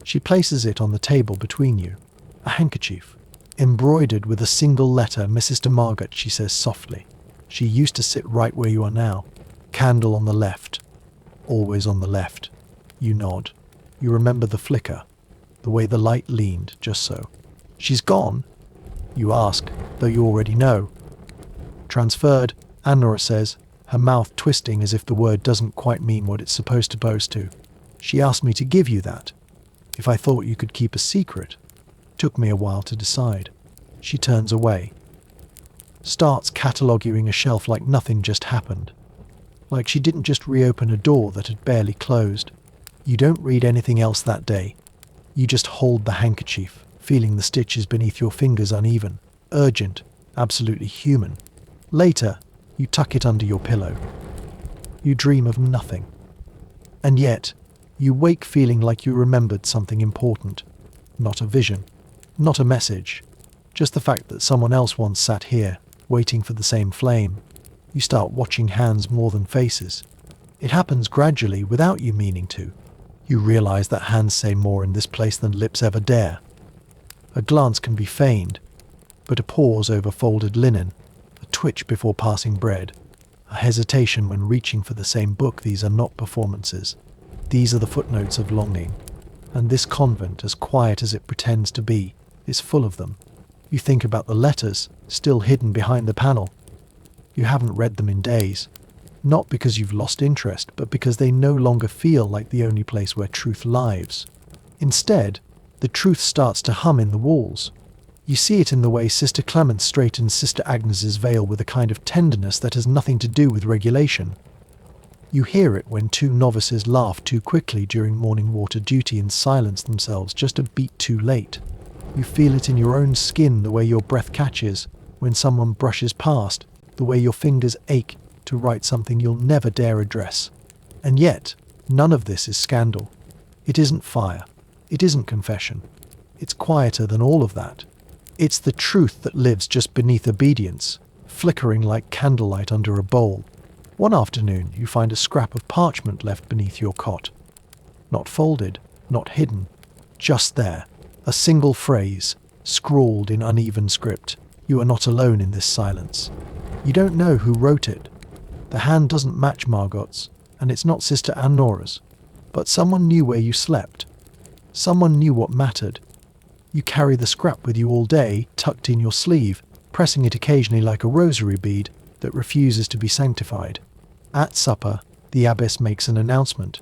She places it on the table between you. A handkerchief. Embroidered with a single letter, Mrs. de Margot, she says softly. She used to sit right where you are now. Candle on the left. Always on the left. You nod. You remember the flicker. The way the light leaned, just so. She's gone? You ask, though you already know. Transferred, Ann-Nora says, her mouth twisting as if the word doesn't quite mean what it's supposed to. She asked me to give you that. If I thought you could keep a secret. Took me a while to decide. She turns away. Starts cataloguing a shelf like nothing just happened. Like she didn't just reopen a door that had barely closed. You don't read anything else that day. You just hold the handkerchief, feeling the stitches beneath your fingers uneven, urgent, absolutely human. Later, you tuck it under your pillow. You dream of nothing. And yet, you wake feeling like you remembered something important. Not a vision. Not a message. Just the fact that someone else once sat here, waiting for the same flame. You start watching hands more than faces. It happens gradually without you meaning to. You realize that hands say more in this place than lips ever dare. A glance can be feigned, but a pause over folded linen, a twitch before passing bread, a hesitation when reaching for the same book. These are not performances. These are the footnotes of longing. And this convent, as quiet as it pretends to be, is full of them. You think about the letters, still hidden behind the panel. You haven't read them in days. Not because you've lost interest, but because they no longer feel like the only place where truth lives. Instead, the truth starts to hum in the walls. You see it in the way Sister Clemence straightens Sister Agnes's veil with a kind of tenderness that has nothing to do with regulation. You hear it when two novices laugh too quickly during morning water duty and silence themselves just a beat too late. You feel it in your own skin, the way your breath catches when someone brushes past, the way your fingers ache to write something you'll never dare address. And yet, none of this is scandal. It isn't fire. It isn't confession. It's quieter than all of that. It's the truth that lives just beneath obedience, flickering like candlelight under a bowl. One afternoon, you find a scrap of parchment left beneath your cot. Not folded, not hidden, just there. A single phrase, scrawled in uneven script. You are not alone in this silence. You don't know who wrote it. The hand doesn't match Margot's, and it's not Sister Ann-Nora's. But someone knew where you slept. Someone knew what mattered. You carry the scrap with you all day, tucked in your sleeve, pressing it occasionally like a rosary bead that refuses to be sanctified. At supper, the abbess makes an announcement.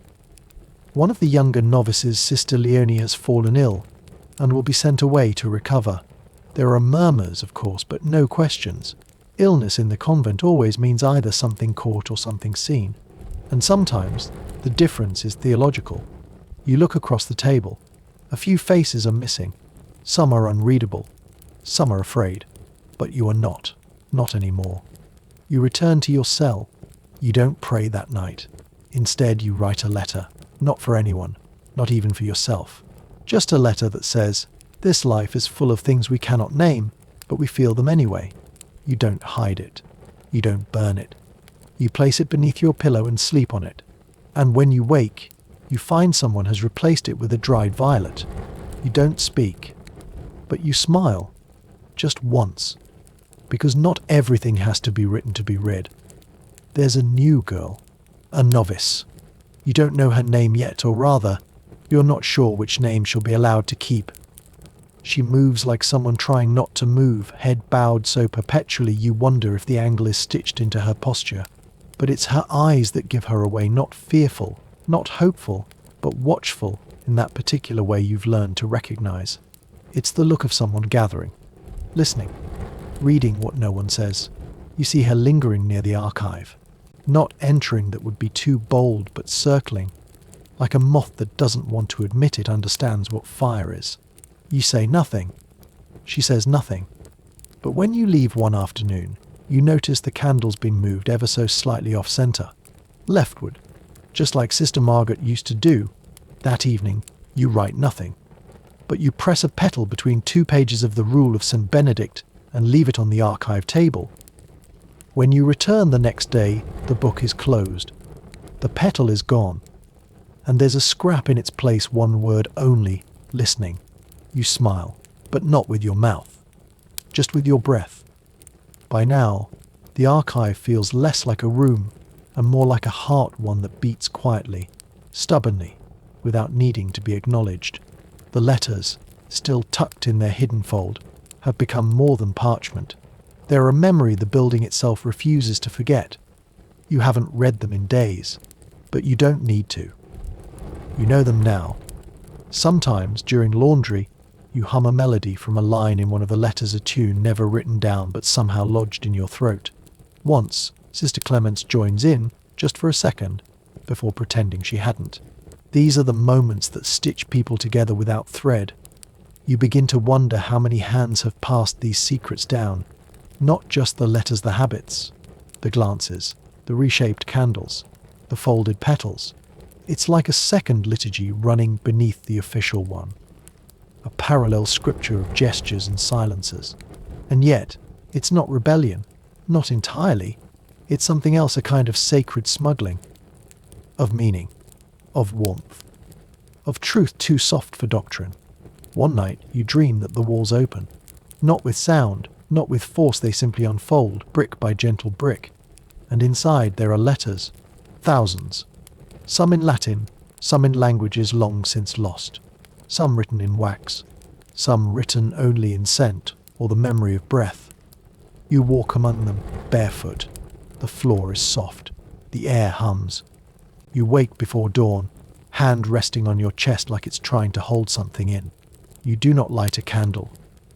One of the younger novices, Sister Leonie, has fallen ill and will be sent away to recover. There are murmurs, of course, but no questions. Illness in the convent always means either something caught or something seen. And sometimes the difference is theological. You look across the table. A few faces are missing. Some are unreadable. Some are afraid. But you are not. Not anymore. You return to your cell. You don't pray that night. Instead, you write a letter. Not for anyone. Not even for yourself. Just a letter that says, "This life is full of things we cannot name, but we feel them anyway. You don't hide it. You don't burn it. You place it beneath your pillow and sleep on it. And when you wake, you find someone has replaced it with a dried violet. You don't speak, but you smile. Just once. Because not everything has to be written to be read. There's a new girl. A novice. You don't know her name yet, or rather, you're not sure which name she'll be allowed to keep. She moves like someone trying not to move, head bowed so perpetually you wonder if the angle is stitched into her posture. But it's her eyes that give her away, not fearful, not hopeful, but watchful in that particular way you've learned to recognize. It's the look of someone gathering, listening, reading what no one says. You see her lingering near the archive, not entering that would be too bold, but circling, like a moth that doesn't want to admit it understands what fire is. You say nothing. She says nothing. But when you leave one afternoon, you notice the candle's been moved ever so slightly off-center, leftward, just like Sister Margaret used to do. That evening, you write nothing. But you press a petal between 2 pages of the Rule of St. Benedict and leave it on the archive table. When you return the next day, the book is closed. The petal is gone. And there's a scrap in its place, one word only, listening. You smile, but not with your mouth, just with your breath. By now, the archive feels less like a room and more like a heart, one that beats quietly, stubbornly, without needing to be acknowledged. The letters, still tucked in their hidden fold, have become more than parchment. They're a memory the building itself refuses to forget. You haven't read them in days, but you don't need to. You know them now. Sometimes, during laundry, you hum a melody from a line in one of the letters, a tune never written down but somehow lodged in your throat. Once, Sister Clemence joins in, just for a second, before pretending she hadn't. These are the moments that stitch people together without thread. You begin to wonder how many hands have passed these secrets down. Not just the letters, the habits, the glances, the reshaped candles, the folded petals. It's like a second liturgy running beneath the official one. A parallel scripture of gestures and silences. And yet, it's not rebellion, not entirely. It's something else, a kind of sacred smuggling. Of meaning, of warmth, of truth too soft for doctrine. One night, you dream that the walls open. Not with sound, not with force, they simply unfold, brick by gentle brick. And inside there are letters, thousands. Some in Latin, some in languages long since lost. Some written in wax, some written only in scent or the memory of breath. You walk among them, barefoot. The floor is soft. The air hums. You wake before dawn, hand resting on your chest like it's trying to hold something in. You do not light a candle.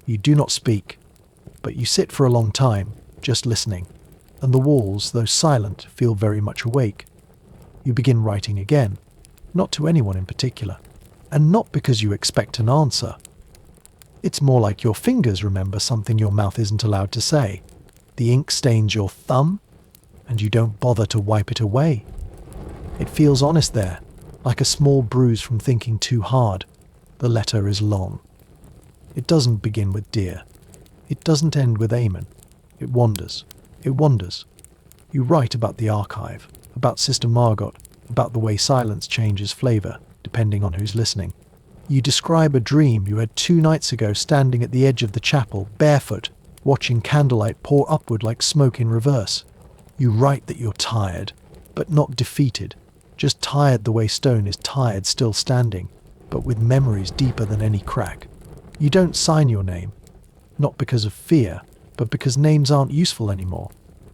You do not speak. But you sit for a long time, just listening. And the walls, though silent, feel very much awake. You begin writing again, not to anyone in particular. And not because you expect an answer. It's more like your fingers remember something your mouth isn't allowed to say. The ink stains your thumb, and you don't bother to wipe it away. It feels honest there, like a small bruise from thinking too hard. The letter is long. It doesn't begin with dear. It doesn't end with amen. It wanders. It wanders. You write about the archive, about Sister Margot, about the way silence changes flavour, depending on who's listening. You describe a dream you had 2 nights ago, standing at the edge of the chapel, barefoot, watching candlelight pour upward like smoke in reverse. You write that you're tired, but not defeated, just tired the way stone is tired still standing, but with memories deeper than any crack. You don't sign your name, not because of fear, but because names aren't useful anymore.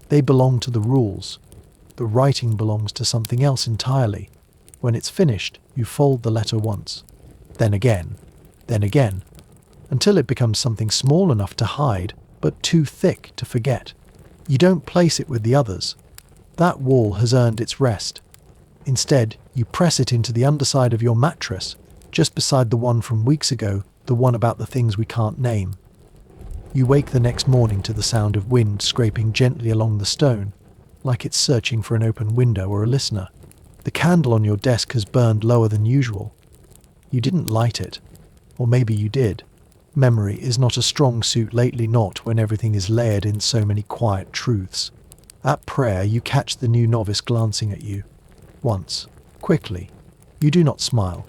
They belong to the rules. The writing belongs to something else entirely. When it's finished, you fold the letter once, then again, until it becomes something small enough to hide, but too thick to forget. You don't place it with the others. That wall has earned its rest. Instead, you press it into the underside of your mattress, just beside the one from weeks ago, the one about the things we can't name. You wake the next morning to the sound of wind scraping gently along the stone, like it's searching for an open window or a listener. The candle on your desk has burned lower than usual. You didn't light it, or maybe you did. Memory is not a strong suit lately, not when everything is layered in so many quiet truths. At prayer, you catch the new novice glancing at you. Once, quickly. You do not smile,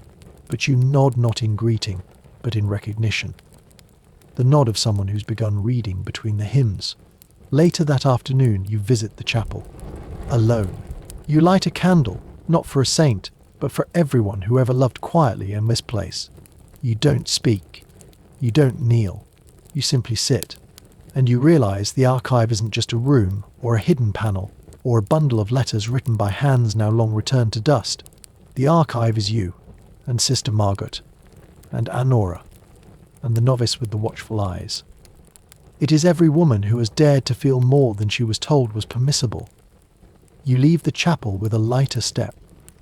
but you nod, not in greeting, but in recognition. The nod of someone who's begun reading between the hymns. Later that afternoon, you visit the chapel. Alone. You light a candle, not for a saint, but for everyone who ever loved quietly in this place. You don't speak. You don't kneel. You simply sit. And you realize the archive isn't just a room, or a hidden panel, or a bundle of letters written by hands now long returned to dust. The archive is you, and Sister Margaret, and Anora, and the novice with the watchful eyes. It is every woman who has dared to feel more than she was told was permissible. You leave the chapel with a lighter step,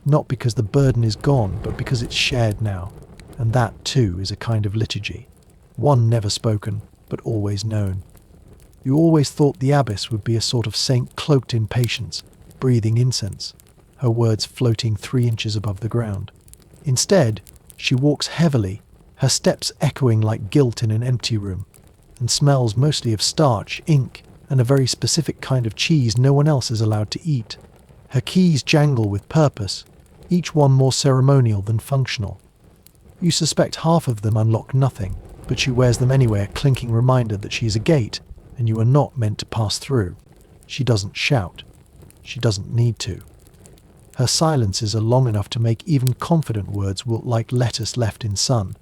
not because the burden is gone, but because it's shared now, and that too is a kind of liturgy, one never spoken, but always known. You always thought the abbess would be a sort of saint cloaked in patience, breathing incense, her words floating 3 inches above the ground. Instead, she walks heavily, her steps echoing like guilt in an empty room, and smells mostly of starch, ink, and a very specific kind of cheese no one else is allowed to eat. Her keys jangle with purpose, each one more ceremonial than functional. You suspect half of them unlock nothing, but she wears them anyway, a clinking reminder that she is a gate, and you are not meant to pass through. She doesn't shout. She doesn't need to. Her silences are long enough to make even confident words wilt like lettuce left in sun.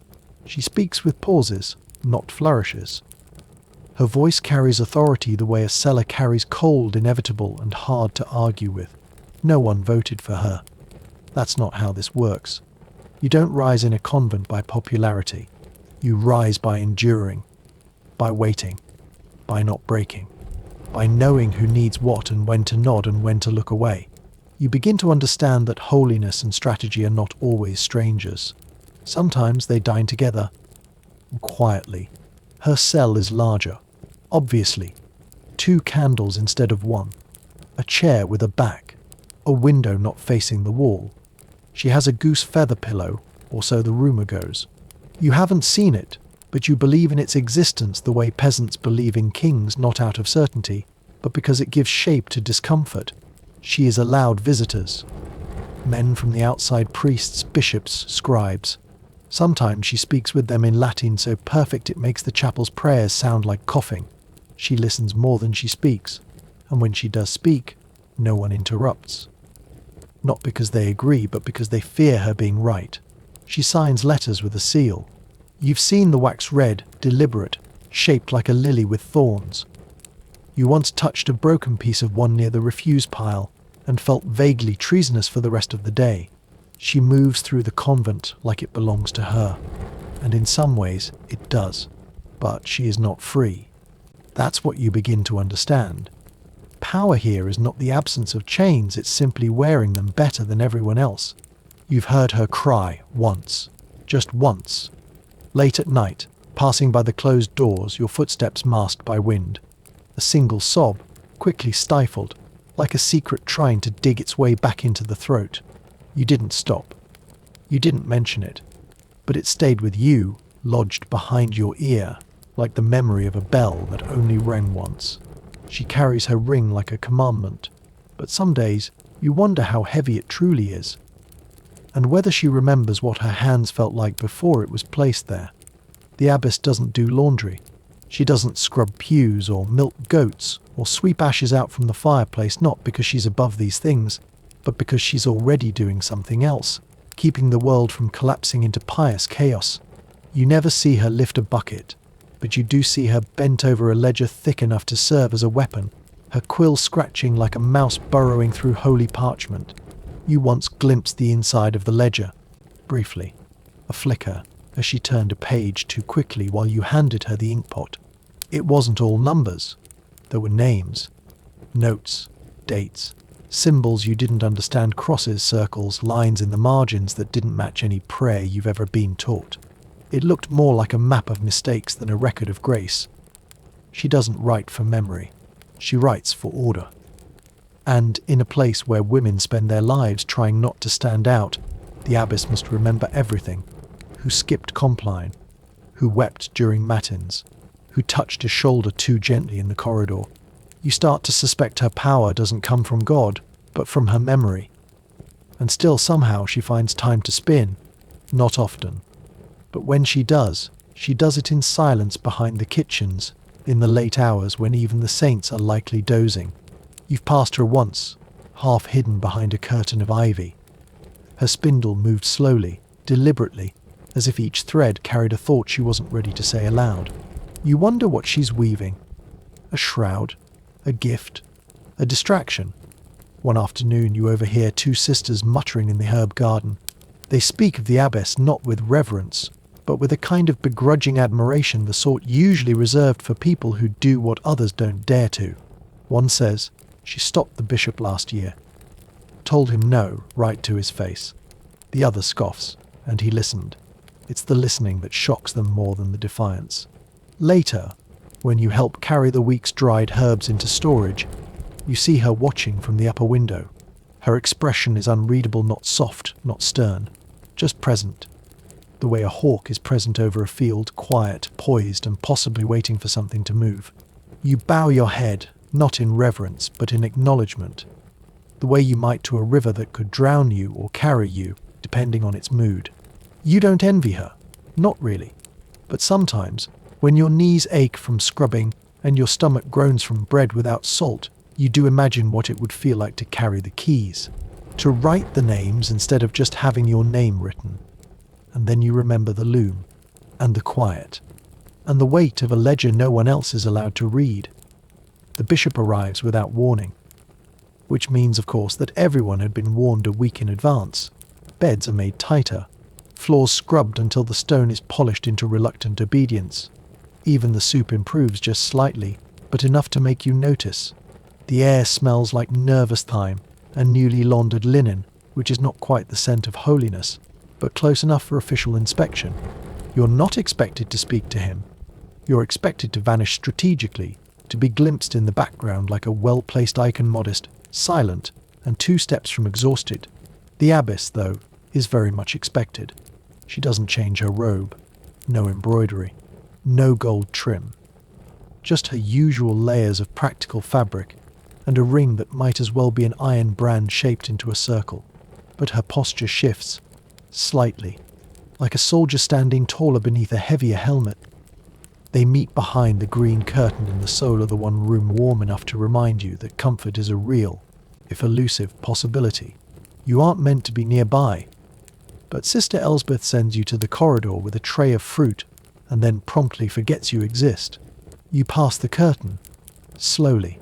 She speaks with pauses, not flourishes. Her voice carries authority the way a cellar carries cold, inevitable, and hard to argue with. No one voted for her. That's not how this works. You don't rise in a convent by popularity. You rise by enduring, by waiting, by not breaking, by knowing who needs what and when to nod and when to look away. You begin to understand that holiness and strategy are not always strangers. Sometimes they dine together, quietly. Her cell is larger, obviously. 2 candles instead of 1. A chair with a back. A window not facing the wall. She has a goose feather pillow, or so the rumor goes. You haven't seen it, but you believe in its existence the way peasants believe in kings, not out of certainty, but because it gives shape to discomfort. She is allowed visitors. Men from the outside, priests, bishops, scribes. Sometimes she speaks with them in Latin so perfect it makes the chapel's prayers sound like coughing. She listens more than she speaks, and when she does speak, no one interrupts. Not because they agree, but because they fear her being right. She signs letters with a seal. You've seen the wax red, deliberate, shaped like a lily with thorns. You once touched a broken piece of one near the refuse pile and felt vaguely treasonous for the rest of the day. She moves through the convent like it belongs to her, and in some ways it does, but she is not free. That's what you begin to understand. Power here is not the absence of chains, it's simply wearing them better than everyone else. You've heard her cry once, just once. Late at night, passing by the closed doors, your footsteps masked by wind. A single sob, quickly stifled, like a secret trying to dig its way back into the throat. You didn't stop. You didn't mention it. But it stayed with you, lodged behind your ear, like the memory of a bell that only rang once. She carries her ring like a commandment, but some days you wonder how heavy it truly is, and whether she remembers what her hands felt like before it was placed there. The abbess doesn't do laundry. She doesn't scrub pews or milk goats or sweep ashes out from the fireplace, not because she's above these things, but because she's already doing something else, keeping the world from collapsing into pious chaos. You never see her lift a bucket, but you do see her bent over a ledger thick enough to serve as a weapon, her quill scratching like a mouse burrowing through holy parchment. You once glimpsed the inside of the ledger, briefly, a flicker, as she turned a page too quickly while you handed her the inkpot. It wasn't all numbers. There were names, notes, dates, symbols you didn't understand, crosses, circles, lines in the margins that didn't match any prayer you've ever been taught. It looked more like a map of mistakes than a record of grace. She doesn't write for memory. She writes for order. And in a place where women spend their lives trying not to stand out, the abbess must remember everything. Who skipped compline, who wept during matins, who touched a shoulder too gently in the corridor. You start to suspect her power doesn't come from God, but from her memory. And still somehow she finds time to spin. Not often. But when she does it in silence behind the kitchens, in the late hours when even the saints are likely dozing. You've passed her once, half hidden behind a curtain of ivy. Her spindle moved slowly, deliberately, as if each thread carried a thought she wasn't ready to say aloud. You wonder what she's weaving. A shroud? A gift? A distraction? One afternoon you overhear two sisters muttering in the herb garden. They speak of the abbess not with reverence, but with a kind of begrudging admiration, the sort usually reserved for people who do what others don't dare to. One says, she stopped the bishop last year. Told him no, right to his face. The other scoffs, and he listened. It's the listening that shocks them more than the defiance. Later, when you help carry the week's dried herbs into storage, you see her watching from the upper window. Her expression is unreadable, not soft, not stern, just present. The way a hawk is present over a field, quiet, poised, and possibly waiting for something to move. You bow your head, not in reverence, but in acknowledgement. The way you might to a river that could drown you or carry you, depending on its mood. You don't envy her, not really. But sometimes, when your knees ache from scrubbing and your stomach groans from bread without salt, you do imagine what it would feel like to carry the keys, to write the names instead of just having your name written. And then you remember the loom, and the quiet, and the weight of a ledger no one else is allowed to read. The bishop arrives without warning, which means, of course, that everyone had been warned a week in advance. Beds are made tighter, floors scrubbed until the stone is polished into reluctant obedience. Even the soup improves just slightly, but enough to make you notice. The air smells like nervous thyme and newly laundered linen, which is not quite the scent of holiness, but close enough for official inspection. You're not expected to speak to him. You're expected to vanish strategically, to be glimpsed in the background like a well-placed icon, modest, silent, and 2 steps from exhausted. The abbess, though, is very much expected. She doesn't change her robe. No embroidery. No gold trim. Just her usual layers of practical fabric and a ring that might as well be an iron brand shaped into a circle. But her posture shifts, slightly, like a soldier standing taller beneath a heavier helmet. They meet behind the green curtain in the soul of the one room, warm enough to remind you that comfort is a real, if elusive, possibility. You aren't meant to be nearby. But Sister Elsbeth sends you to the corridor with a tray of fruit and then promptly forgets you exist. You pass the curtain, slowly.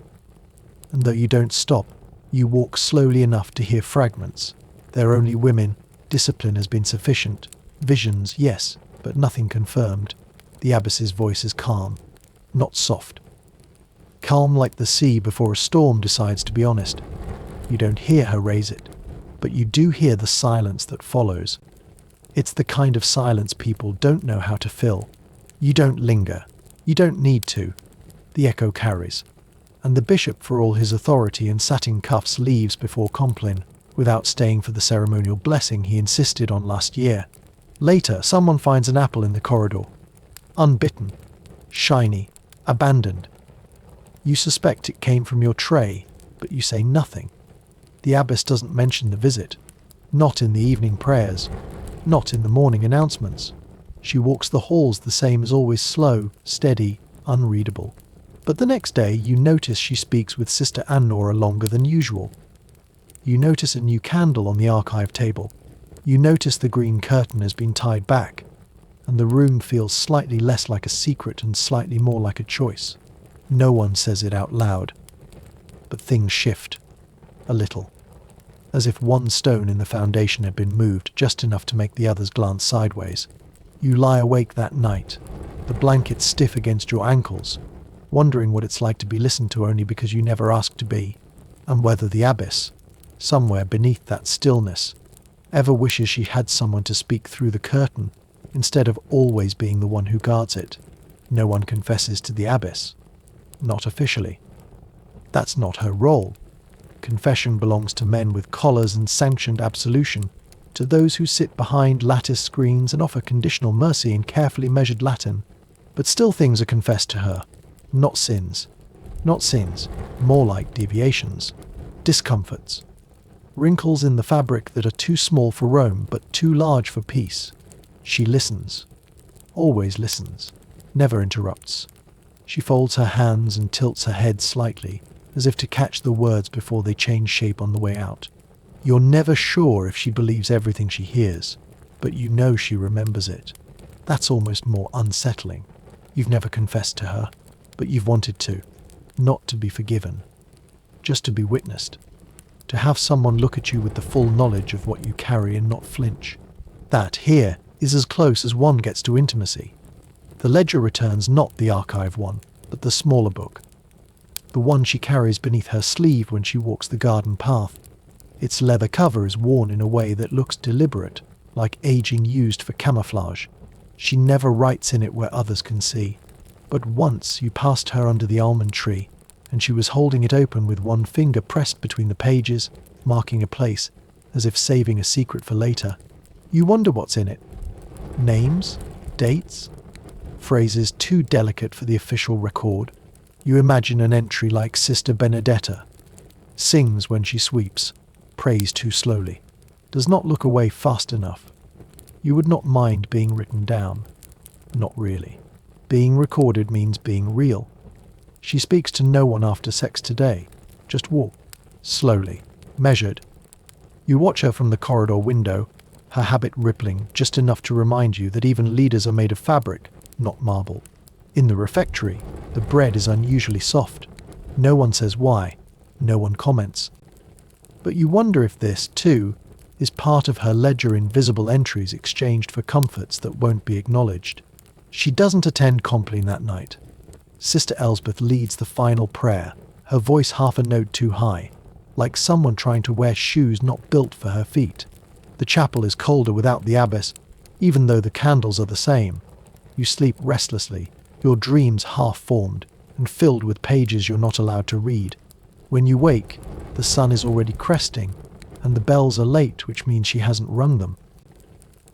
And though you don't stop, you walk slowly enough to hear fragments. They're only women. Discipline has been sufficient. Visions, yes, but nothing confirmed. The abbess's voice is calm, not soft. Calm like the sea before a storm decides to be honest. You don't hear her raise it, but you do hear the silence that follows. It's the kind of silence people don't know how to fill. You don't linger. You don't need to. The echo carries. And the bishop, for all his authority and satin cuffs, leaves before Compline, without staying for the ceremonial blessing he insisted on last year. Later, someone finds an apple in the corridor. Unbitten, shiny, abandoned. You suspect it came from your tray, but you say nothing. The abbess doesn't mention the visit. Not in the evening prayers. Not in the morning announcements. She walks the halls the same as always, slow, steady, unreadable. But the next day you notice she speaks with Sister Annora longer than usual. You notice a new candle on the archive table. You notice the green curtain has been tied back, and the room feels slightly less like a secret and slightly more like a choice. No one says it out loud, but things shift, a little, as if one stone in the foundation had been moved just enough to make the others glance sideways. You lie awake that night, the blanket stiff against your ankles, wondering what it's like to be listened to only because you never asked to be, and whether the abbess, somewhere beneath that stillness, ever wishes she had someone to speak through the curtain instead of always being the one who guards it. No one confesses to the abbess. Not officially. That's not her role. Confession belongs to men with collars and sanctioned absolution. to those who sit behind lattice screens and offer conditional mercy in carefully measured Latin. But still things are confessed to her. Not sins. Not sins, more like deviations. Discomforts. Wrinkles in the fabric that are too small for Rome but too large for peace. She listens. Always listens. Never interrupts. She folds her hands and tilts her head slightly, as if to catch the words before they change shape on the way out. You're never sure if she believes everything she hears, but you know she remembers it. That's almost more unsettling. You've never confessed to her, but you've wanted to. Not to be forgiven. Just to be witnessed. To have someone look at you with the full knowledge of what you carry and not flinch. That, here, is as close as one gets to intimacy. The ledger returns not the archive one, but the smaller book. The one she carries beneath her sleeve when she walks the garden path. Its leather cover is worn in a way that looks deliberate, like aging used for camouflage. She never writes in it where others can see. But once you passed her under the almond tree, and she was holding it open with one finger pressed between the pages, marking a place, as if saving a secret for later. You wonder what's in it. Names? Dates? Phrases too delicate for the official record. You imagine an entry like Sister Benedetta. Sings when she sweeps. Prays too slowly. Does not look away fast enough. You would not mind being written down. Not really. Being recorded means being real. She speaks to no one after sex today. Just walk. Slowly. Measured. You watch her from the corridor window, her habit rippling just enough to remind you that even leaders are made of fabric, not marble. In the refectory, the bread is unusually soft. No one says why. No one comments. But you wonder if this, too, is part of her ledger in visible entries exchanged for comforts that won't be acknowledged. She doesn't attend Compline that night. Sister Elsbeth leads the final prayer, her voice half a note too high, like someone trying to wear shoes not built for her feet. The chapel is colder without the abbess, even though the candles are the same. You sleep restlessly, your dreams half-formed, and filled with pages you're not allowed to read. When you wake, the sun is already cresting, and the bells are late, which means she hasn't rung them.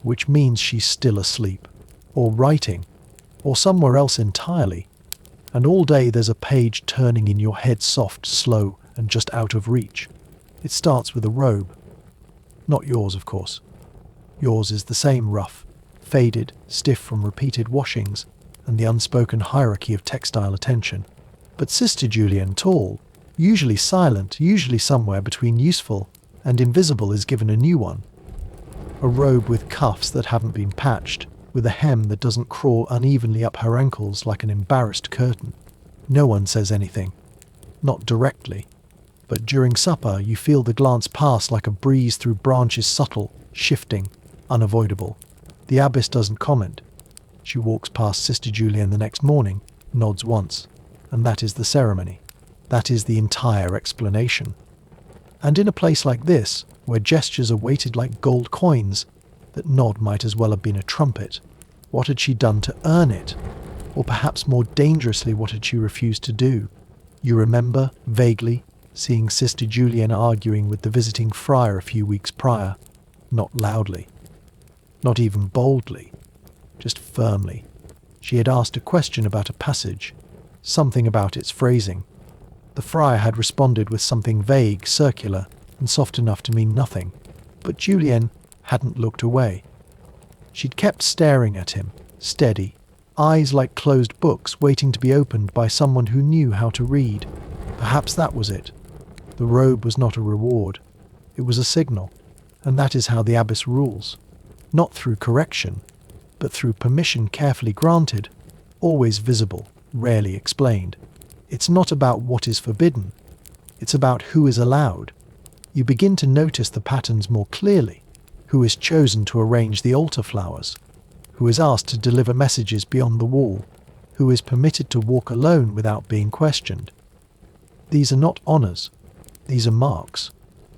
Which means she's still asleep, or writing, or somewhere else entirely. And all day there's a page turning in your head soft, slow, and just out of reach. It starts with a robe. Not yours, of course. Yours is the same rough, faded, stiff from repeated washings, and the unspoken hierarchy of textile attention. But Sister Julian, tall, usually silent, usually somewhere between useful and invisible, is given a new one. A robe with cuffs that haven't been patched, with a hem that doesn't crawl unevenly up her ankles like an embarrassed curtain. No one says anything. Not directly. But during supper you feel the glance pass like a breeze through branches, subtle, shifting, unavoidable. The abbess doesn't comment. She walks past Sister Julian the next morning, nods once, and that is the ceremony. That is the entire explanation. And in a place like this, where gestures are weighted like gold coins, that nod might as well have been a trumpet. What had she done to earn it? Or perhaps more dangerously, what had she refused to do? You remember, vaguely, seeing Sister Julian arguing with the visiting friar a few weeks prior. Not loudly. Not even boldly. Just firmly. She had asked a question about a passage. Something about its phrasing. The friar had responded with something vague, circular, and soft enough to mean nothing. But Julian hadn't looked away. She'd kept staring at him, steady, eyes like closed books waiting to be opened by someone who knew how to read. Perhaps that was it. The robe was not a reward. It was a signal, and that is how the abbess rules. Not through correction, but through permission carefully granted, always visible, rarely explained. It's not about what is forbidden. It's about who is allowed. You begin to notice the patterns more clearly. Who is chosen to arrange the altar flowers? Who is asked to deliver messages beyond the wall? Who is permitted to walk alone without being questioned? These are not honours. These are marks.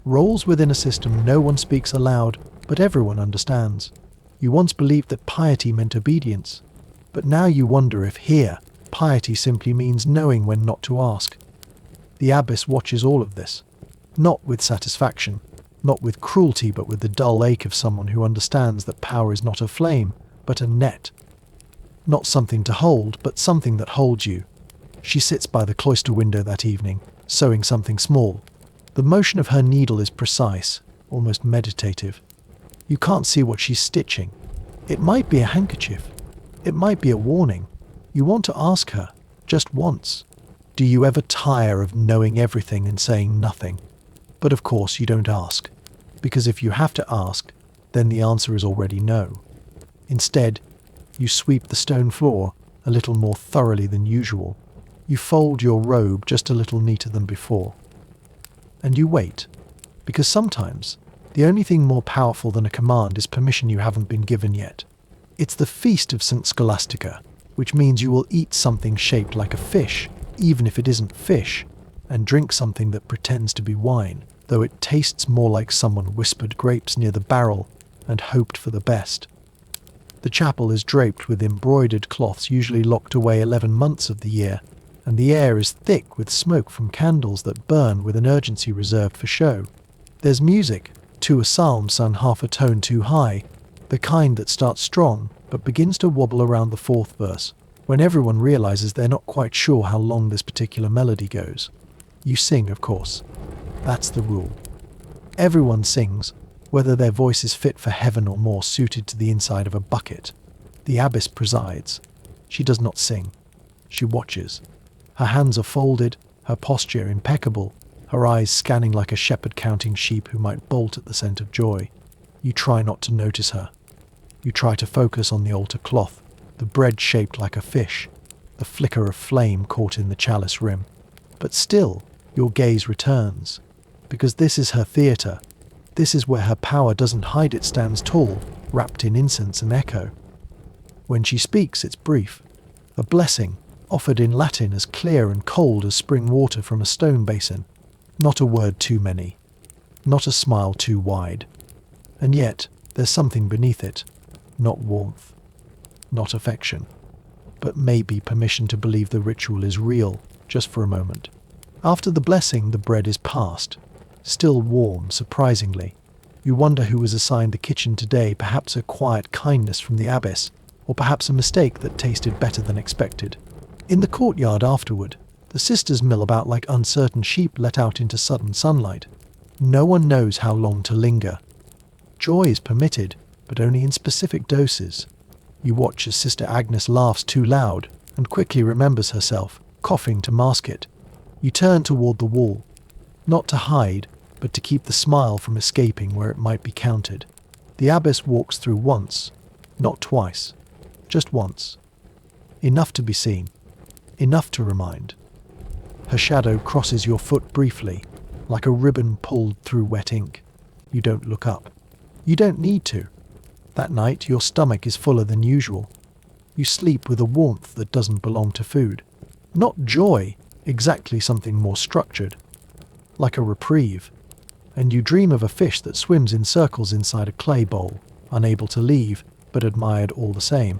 Roles within a system no one speaks aloud, but everyone understands. You once believed that piety meant obedience, but now you wonder if here, piety simply means knowing when not to ask. The abbess watches all of this, not with satisfaction, Not with cruelty, but with the dull ache of someone who understands that power is not a flame, but a net. Not something to hold, but something that holds you. She sits by the cloister window that evening, sewing something small. The motion of her needle is precise, almost meditative. You can't see what she's stitching. It might be a handkerchief. It might be a warning. You want to ask her, just once. Do you ever tire of knowing everything and saying nothing? But of course you don't ask, because if you have to ask, then the answer is already no. Instead, you sweep the stone floor a little more thoroughly than usual. You fold your robe just a little neater than before. And you wait, because sometimes the only thing more powerful than a command is permission you haven't been given yet. It's the feast of St. Scholastica, which means you will eat something shaped like a fish, even if it isn't fish, and drink something that pretends to be wine, though it tastes more like someone whispered grapes near the barrel and hoped for the best. The chapel is draped with embroidered cloths usually locked away 11 months of the year, and the air is thick with smoke from candles that burn with an urgency reserved for show. There's music, to a psalm sung half a tone too high, the kind that starts strong but begins to wobble around the fourth verse, when everyone realizes they're not quite sure how long this particular melody goes. You sing, of course. That's the rule. Everyone sings, whether their voice is fit for heaven or more suited to the inside of a bucket. The abbess presides. She does not sing. She watches. Her hands are folded, her posture impeccable, her eyes scanning like a shepherd counting sheep who might bolt at the scent of joy. You try not to notice her. You try to focus on the altar cloth, the bread shaped like a fish, the flicker of flame caught in the chalice rim. But still, your gaze returns, because this is her theatre. This is where her power doesn't hide, it stands tall, wrapped in incense and echo. When she speaks, it's brief. A blessing, offered in Latin as clear and cold as spring water from a stone basin. Not a word too many. Not a smile too wide. And yet, there's something beneath it. Not warmth. Not affection. But maybe permission to believe the ritual is real, just for a moment. After the blessing, the bread is passed. Still warm, surprisingly. You wonder who was assigned the kitchen today, perhaps a quiet kindness from the abbess, or perhaps a mistake that tasted better than expected. In the courtyard afterward, the sisters mill about like uncertain sheep let out into sudden sunlight. No one knows how long to linger. Joy is permitted, but only in specific doses. You watch as Sister Agnes laughs too loud and quickly remembers herself, coughing to mask it. You turn toward the wall, not to hide, but to keep the smile from escaping where it might be counted. The abbess walks through once, not twice, just once. Enough to be seen, enough to remind. Her shadow crosses your foot briefly, like a ribbon pulled through wet ink. You don't look up. You don't need to. That night, your stomach is fuller than usual. You sleep with a warmth that doesn't belong to food. Not joy, exactly something more structured. Like a reprieve. And you dream of a fish that swims in circles inside a clay bowl, unable to leave, but admired all the same.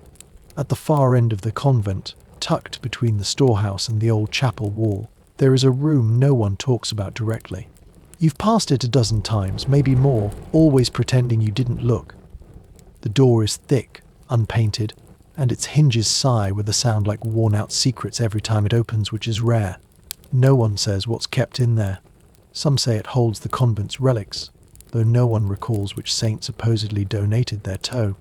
At the far end of the convent, tucked between the storehouse and the old chapel wall, there is a room no one talks about directly. You've passed it a dozen times, maybe more, always pretending you didn't look. The door is thick, unpainted, and its hinges sigh with a sound like worn-out secrets every time it opens, which is rare. No one says what's kept in there. Some say it holds the convent's relics, though no one recalls which saint supposedly donated their toe.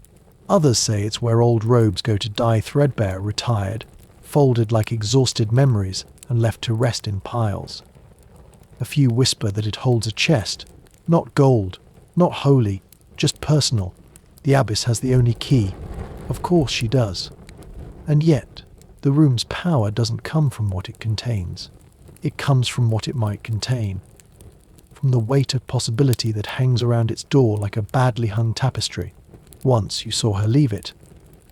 Others say it's where old robes go to die threadbare, retired, folded like exhausted memories and left to rest in piles. A few whisper that it holds a chest, not gold, not holy, just personal. The abbess has the only key. Of course she does. And yet, the room's power doesn't come from what it contains. It comes from what it might contain. From the weight of possibility that hangs around its door like a badly hung tapestry. Once you saw her leave it.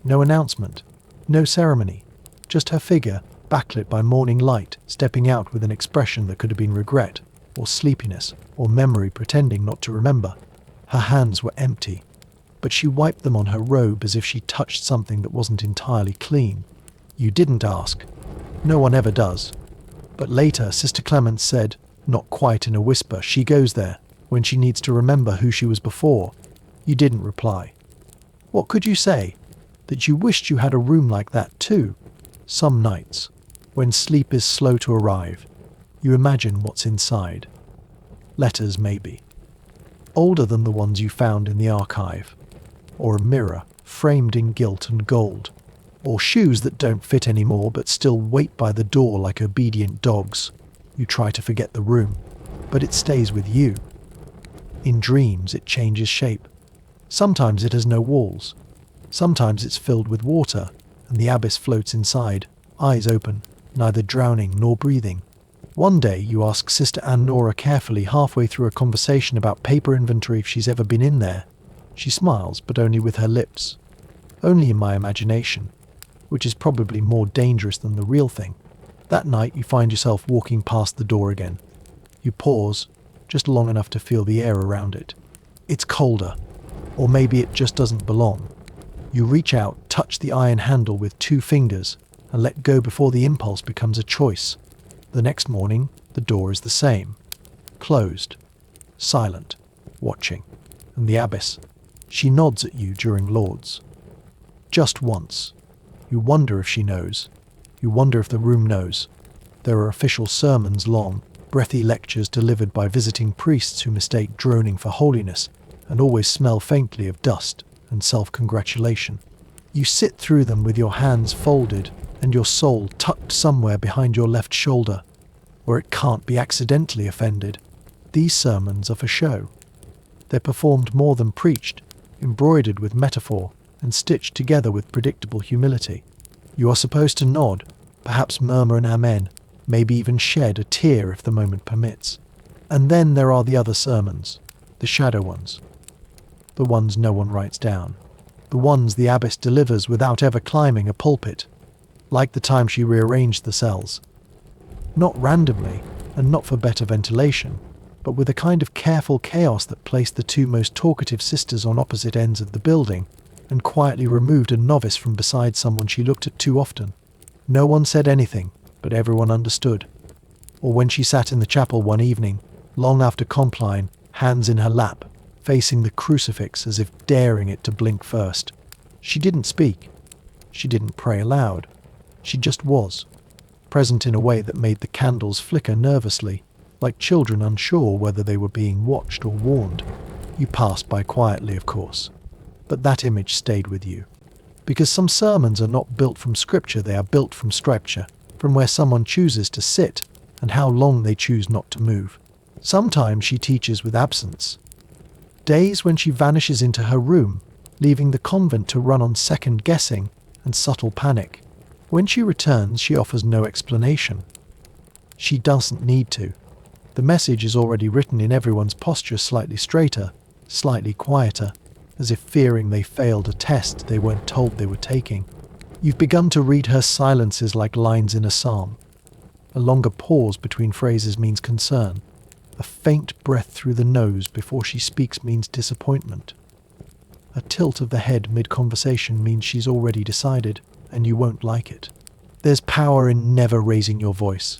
No announcement, no ceremony, just her figure, backlit by morning light, stepping out with an expression that could have been regret, or sleepiness, or memory pretending not to remember. Her hands were empty, but she wiped them on her robe as if she touched something that wasn't entirely clean. You didn't ask. No one ever does. But later, Sister Clemence said, not quite in a whisper, she goes there, When she needs to remember who she was before, you didn't reply. What could you say? That you wished you had a room like that too? Some nights, when sleep is slow to arrive, you imagine what's inside. Letters, maybe. Older than the ones you found in the archive. Or a mirror, framed in gilt and gold. Or shoes that don't fit anymore but still wait by the door like obedient dogs. You try to forget the room, but it stays with you. In dreams, it changes shape. Sometimes it has no walls. Sometimes it's filled with water, and the abyss floats inside, eyes open, neither drowning nor breathing. One day you ask Sister Ann Nora carefully halfway through a conversation about paper inventory if she's ever been in there. She smiles, but only with her lips. Only in my imagination, which is probably more dangerous than the real thing. That night you find yourself walking past the door again. You pause, just long enough to feel the air around it. It's colder, or maybe it just doesn't belong. You reach out, touch the iron handle with 2 fingers, and let go before the impulse becomes a choice. The next morning, the door is the same. Closed. Silent. Watching. And the abbess. She nods at you during Lauds. Just once. You wonder if she knows. You wonder if the room knows. There are official sermons, long, breathy lectures delivered by visiting priests who mistake droning for holiness and always smell faintly of dust and self-congratulation. You sit through them with your hands folded and your soul tucked somewhere behind your left shoulder, where it can't be accidentally offended. These sermons are for show. They're performed more than preached, embroidered with metaphor and stitched together with predictable humility. You are supposed to nod, perhaps murmur an amen, maybe even shed a tear if the moment permits. And then there are the other sermons, the shadow ones. The ones no one writes down. The ones the abbess delivers without ever climbing a pulpit, like the time she rearranged the cells. Not randomly, and not for better ventilation, but with a kind of careful chaos that placed the 2 most talkative sisters on opposite ends of the building and quietly removed a novice from beside someone she looked at too often. No one said anything, but everyone understood. Or when she sat in the chapel one evening, long after Compline, hands in her lap, facing the crucifix as if daring it to blink first. She didn't speak. She didn't pray aloud. She just was, present in a way that made the candles flicker nervously, like children unsure whether they were being watched or warned. You passed by quietly, of course, but that image stayed with you. Because some sermons are not built from scripture, they are built from scripture, from where someone chooses to sit and how long they choose not to move. Sometimes she teaches with absence. Days when she vanishes into her room, leaving the convent to run on second guessing and subtle panic. When she returns, she offers no explanation. She doesn't need to. The message is already written in everyone's posture, slightly straighter, slightly quieter, as if fearing they failed a test they weren't told they were taking. You've begun to read her silences like lines in a psalm. A longer pause between phrases means concern. A faint breath through the nose before she speaks means disappointment. A tilt of the head mid-conversation means she's already decided, and you won't like it. There's power in never raising your voice.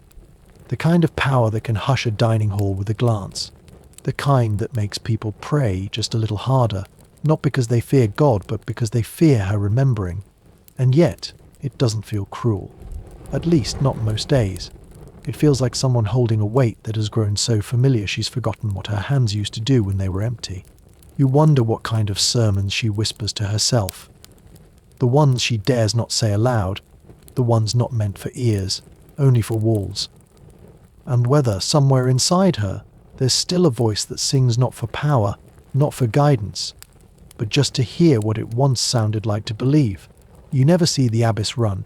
The kind of power that can hush a dining hall with a glance. The kind that makes people pray just a little harder, not because they fear God, but because they fear her remembering. And yet, it doesn't feel cruel. At least not most days. It feels like someone holding a weight that has grown so familiar she's forgotten what her hands used to do when they were empty. You wonder what kind of sermons she whispers to herself. The ones she dares not say aloud, the ones not meant for ears, only for walls. And whether, somewhere inside her, there's still a voice that sings not for power, not for guidance, but just to hear what it once sounded like to believe. You never see the abbess run.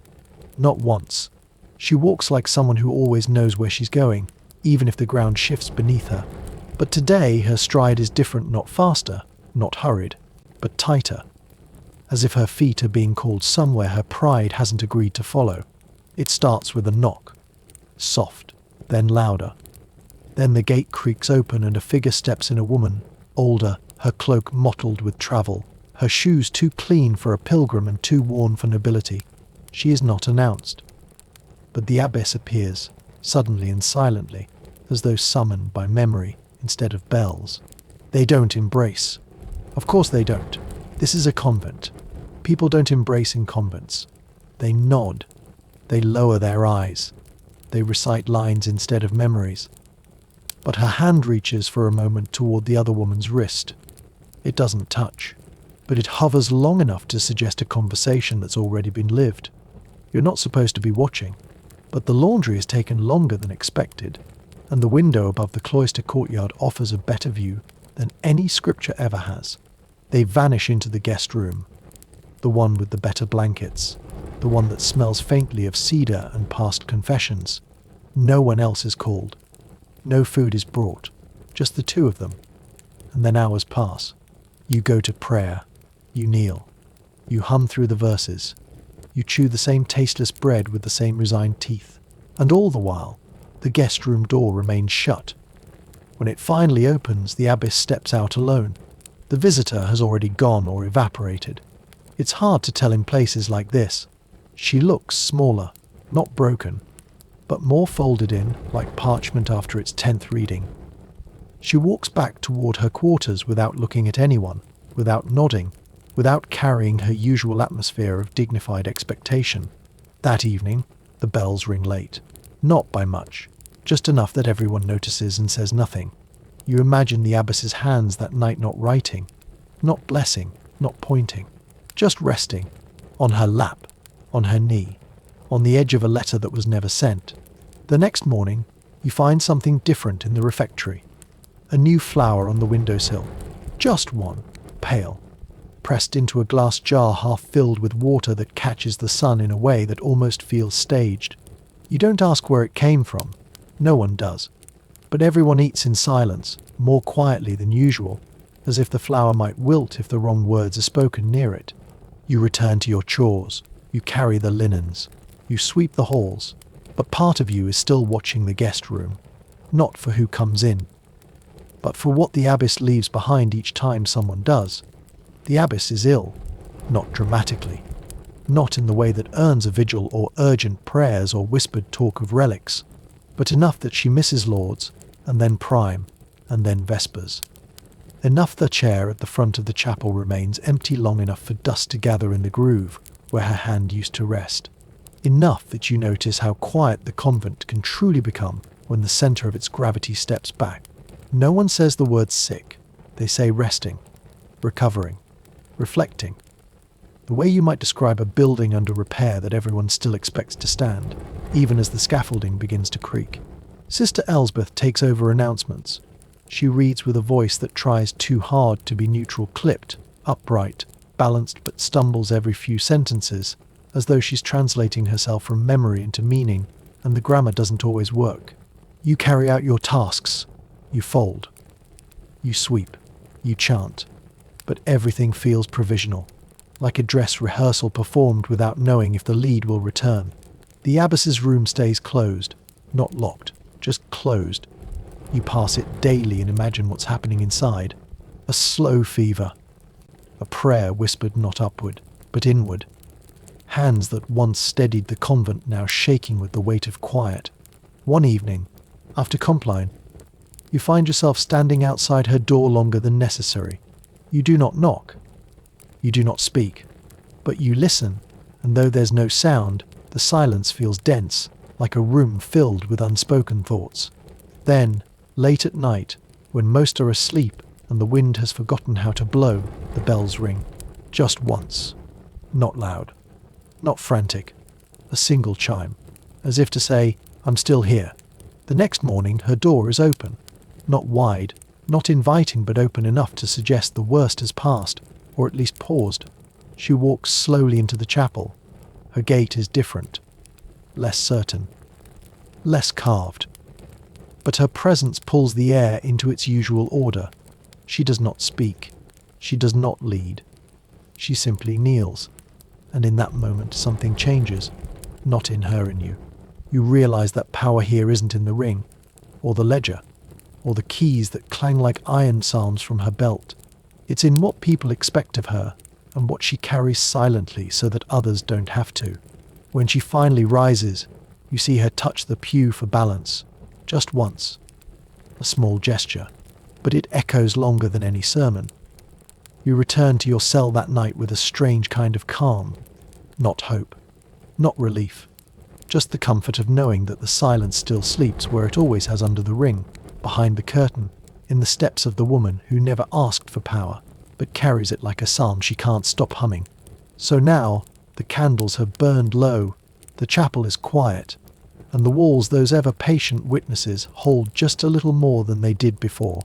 Not once. She walks like someone who always knows where she's going, even if the ground shifts beneath her. But today her stride is different, not faster, not hurried, but tighter. As if her feet are being called somewhere her pride hasn't agreed to follow. It starts with a knock. Soft, then louder. Then the gate creaks open and a figure steps in, a woman, older, her cloak mottled with travel, her shoes too clean for a pilgrim and too worn for nobility. She is not announced. But the abbess appears, suddenly and silently, as though summoned by memory instead of bells. They don't embrace. Of course they don't. This is a convent. People don't embrace in convents. They nod. They lower their eyes. They recite lines instead of memories. But her hand reaches for a moment toward the other woman's wrist. It doesn't touch, but it hovers long enough to suggest a conversation that's already been lived. You're not supposed to be watching, but the laundry has taken longer than expected, and the window above the cloister courtyard offers a better view than any scripture ever has. They vanish into the guest room, the one with the better blankets, the one that smells faintly of cedar and past confessions. No one else is called. No food is brought, just the two of them. And then hours pass. You go to prayer. You kneel. You hum through the verses. You chew the same tasteless bread with the same resigned teeth. And all the while, the guest room door remains shut. When it finally opens, the abbess steps out alone. The visitor has already gone or evaporated. It's hard to tell in places like this. She looks smaller, not broken, but more folded in, like parchment after its 10th reading. She walks back toward her quarters without looking at anyone, without nodding, without carrying her usual atmosphere of dignified expectation. That evening, the bells ring late. Not by much, just enough that everyone notices and says nothing. You imagine the abbess's hands that night not writing, not blessing, not pointing, just resting, on her lap, on her knee, on the edge of a letter that was never sent. The next morning, you find something different in the refectory. A new flower on the windowsill. Just one, pale, pressed into a glass jar half filled with water that catches the sun in a way that almost feels staged. You don't ask where it came from. No one does. But everyone eats in silence, more quietly than usual, as if the flower might wilt if the wrong words are spoken near it. You return to your chores. You carry the linens. You sweep the halls. But part of you is still watching the guest room, not for who comes in, but for what the abbess leaves behind each time someone does. The abbess is ill, not dramatically, not in the way that earns a vigil or urgent prayers or whispered talk of relics, but enough that she misses Lauds, and then Prime, and then Vespers. Enough the chair at the front of the chapel remains empty long enough for dust to gather in the groove where her hand used to rest. Enough that you notice how quiet the convent can truly become when the centre of its gravity steps back. No one says the word sick. They say resting, recovering, reflecting. The way you might describe a building under repair that everyone still expects to stand, even as the scaffolding begins to creak. Sister Elsbeth takes over announcements. She reads with a voice that tries too hard to be neutral, clipped, upright, balanced, but stumbles every few sentences, as though she's translating herself from memory into meaning, and the grammar doesn't always work. You carry out your tasks. You fold. You sweep. You chant. But everything feels provisional, like a dress rehearsal performed without knowing if the lead will return. The abbess's room stays closed, not locked, just closed. You pass it daily and imagine what's happening inside. A slow fever. A prayer whispered not upward, but inward. Hands that once steadied the convent now shaking with the weight of quiet. One evening, after Compline, you find yourself standing outside her door longer than necessary. You do not knock. You do not speak. But you listen, and though there's no sound, the silence feels dense, like a room filled with unspoken thoughts. Then, late at night, when most are asleep and the wind has forgotten how to blow, the bells ring. Just once. Not loud. Not frantic. A single chime. As if to say, I'm still here. The next morning, her door is open. Not wide, not inviting, but open enough to suggest the worst has passed, or at least paused. She walks slowly into the chapel. Her gait is different. Less certain. Less carved. But her presence pulls the air into its usual order. She does not speak. She does not lead. She simply kneels. And in that moment something changes. Not in her, in you. You realize that power here isn't in the ring, or the ledger, or the keys that clang like iron psalms from her belt. It's in what people expect of her, and what she carries silently so that others don't have to. When she finally rises, you see her touch the pew for balance, just once. A small gesture. but it echoes longer than any sermon. You return to your cell that night with a strange kind of calm. Not hope, not relief, just the comfort of knowing that the silence still sleeps where it always has under the ring, behind the curtain, in the steps of the woman who never asked for power, but carries it like a psalm she can't stop humming. So now, the candles have burned low, the chapel is quiet, and the walls, those ever-patient witnesses, hold just a little more than they did before.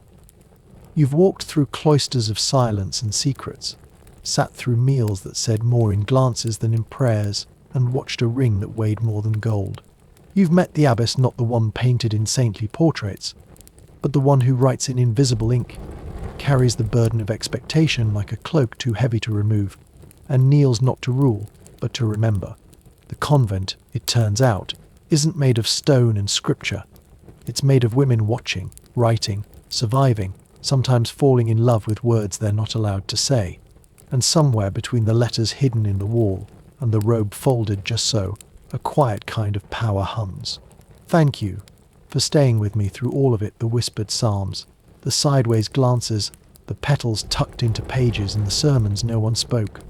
You've walked through cloisters of silence and secrets, sat through meals that said more in glances than in prayers, and watched a ring that weighed more than gold. You've met the abbess, not the one painted in saintly portraits, but the one who writes in invisible ink, carries the burden of expectation like a cloak too heavy to remove, and kneels not to rule, but to remember. The convent, it turns out, isn't made of stone and scripture. It's made of women watching, writing, surviving, sometimes falling in love with words they're not allowed to say. And somewhere between the letters hidden in the wall and the robe folded just so, a quiet kind of power hums. Thank you for staying with me through all of it, the whispered psalms, the sideways glances, the petals tucked into pages and the sermons no one spoke.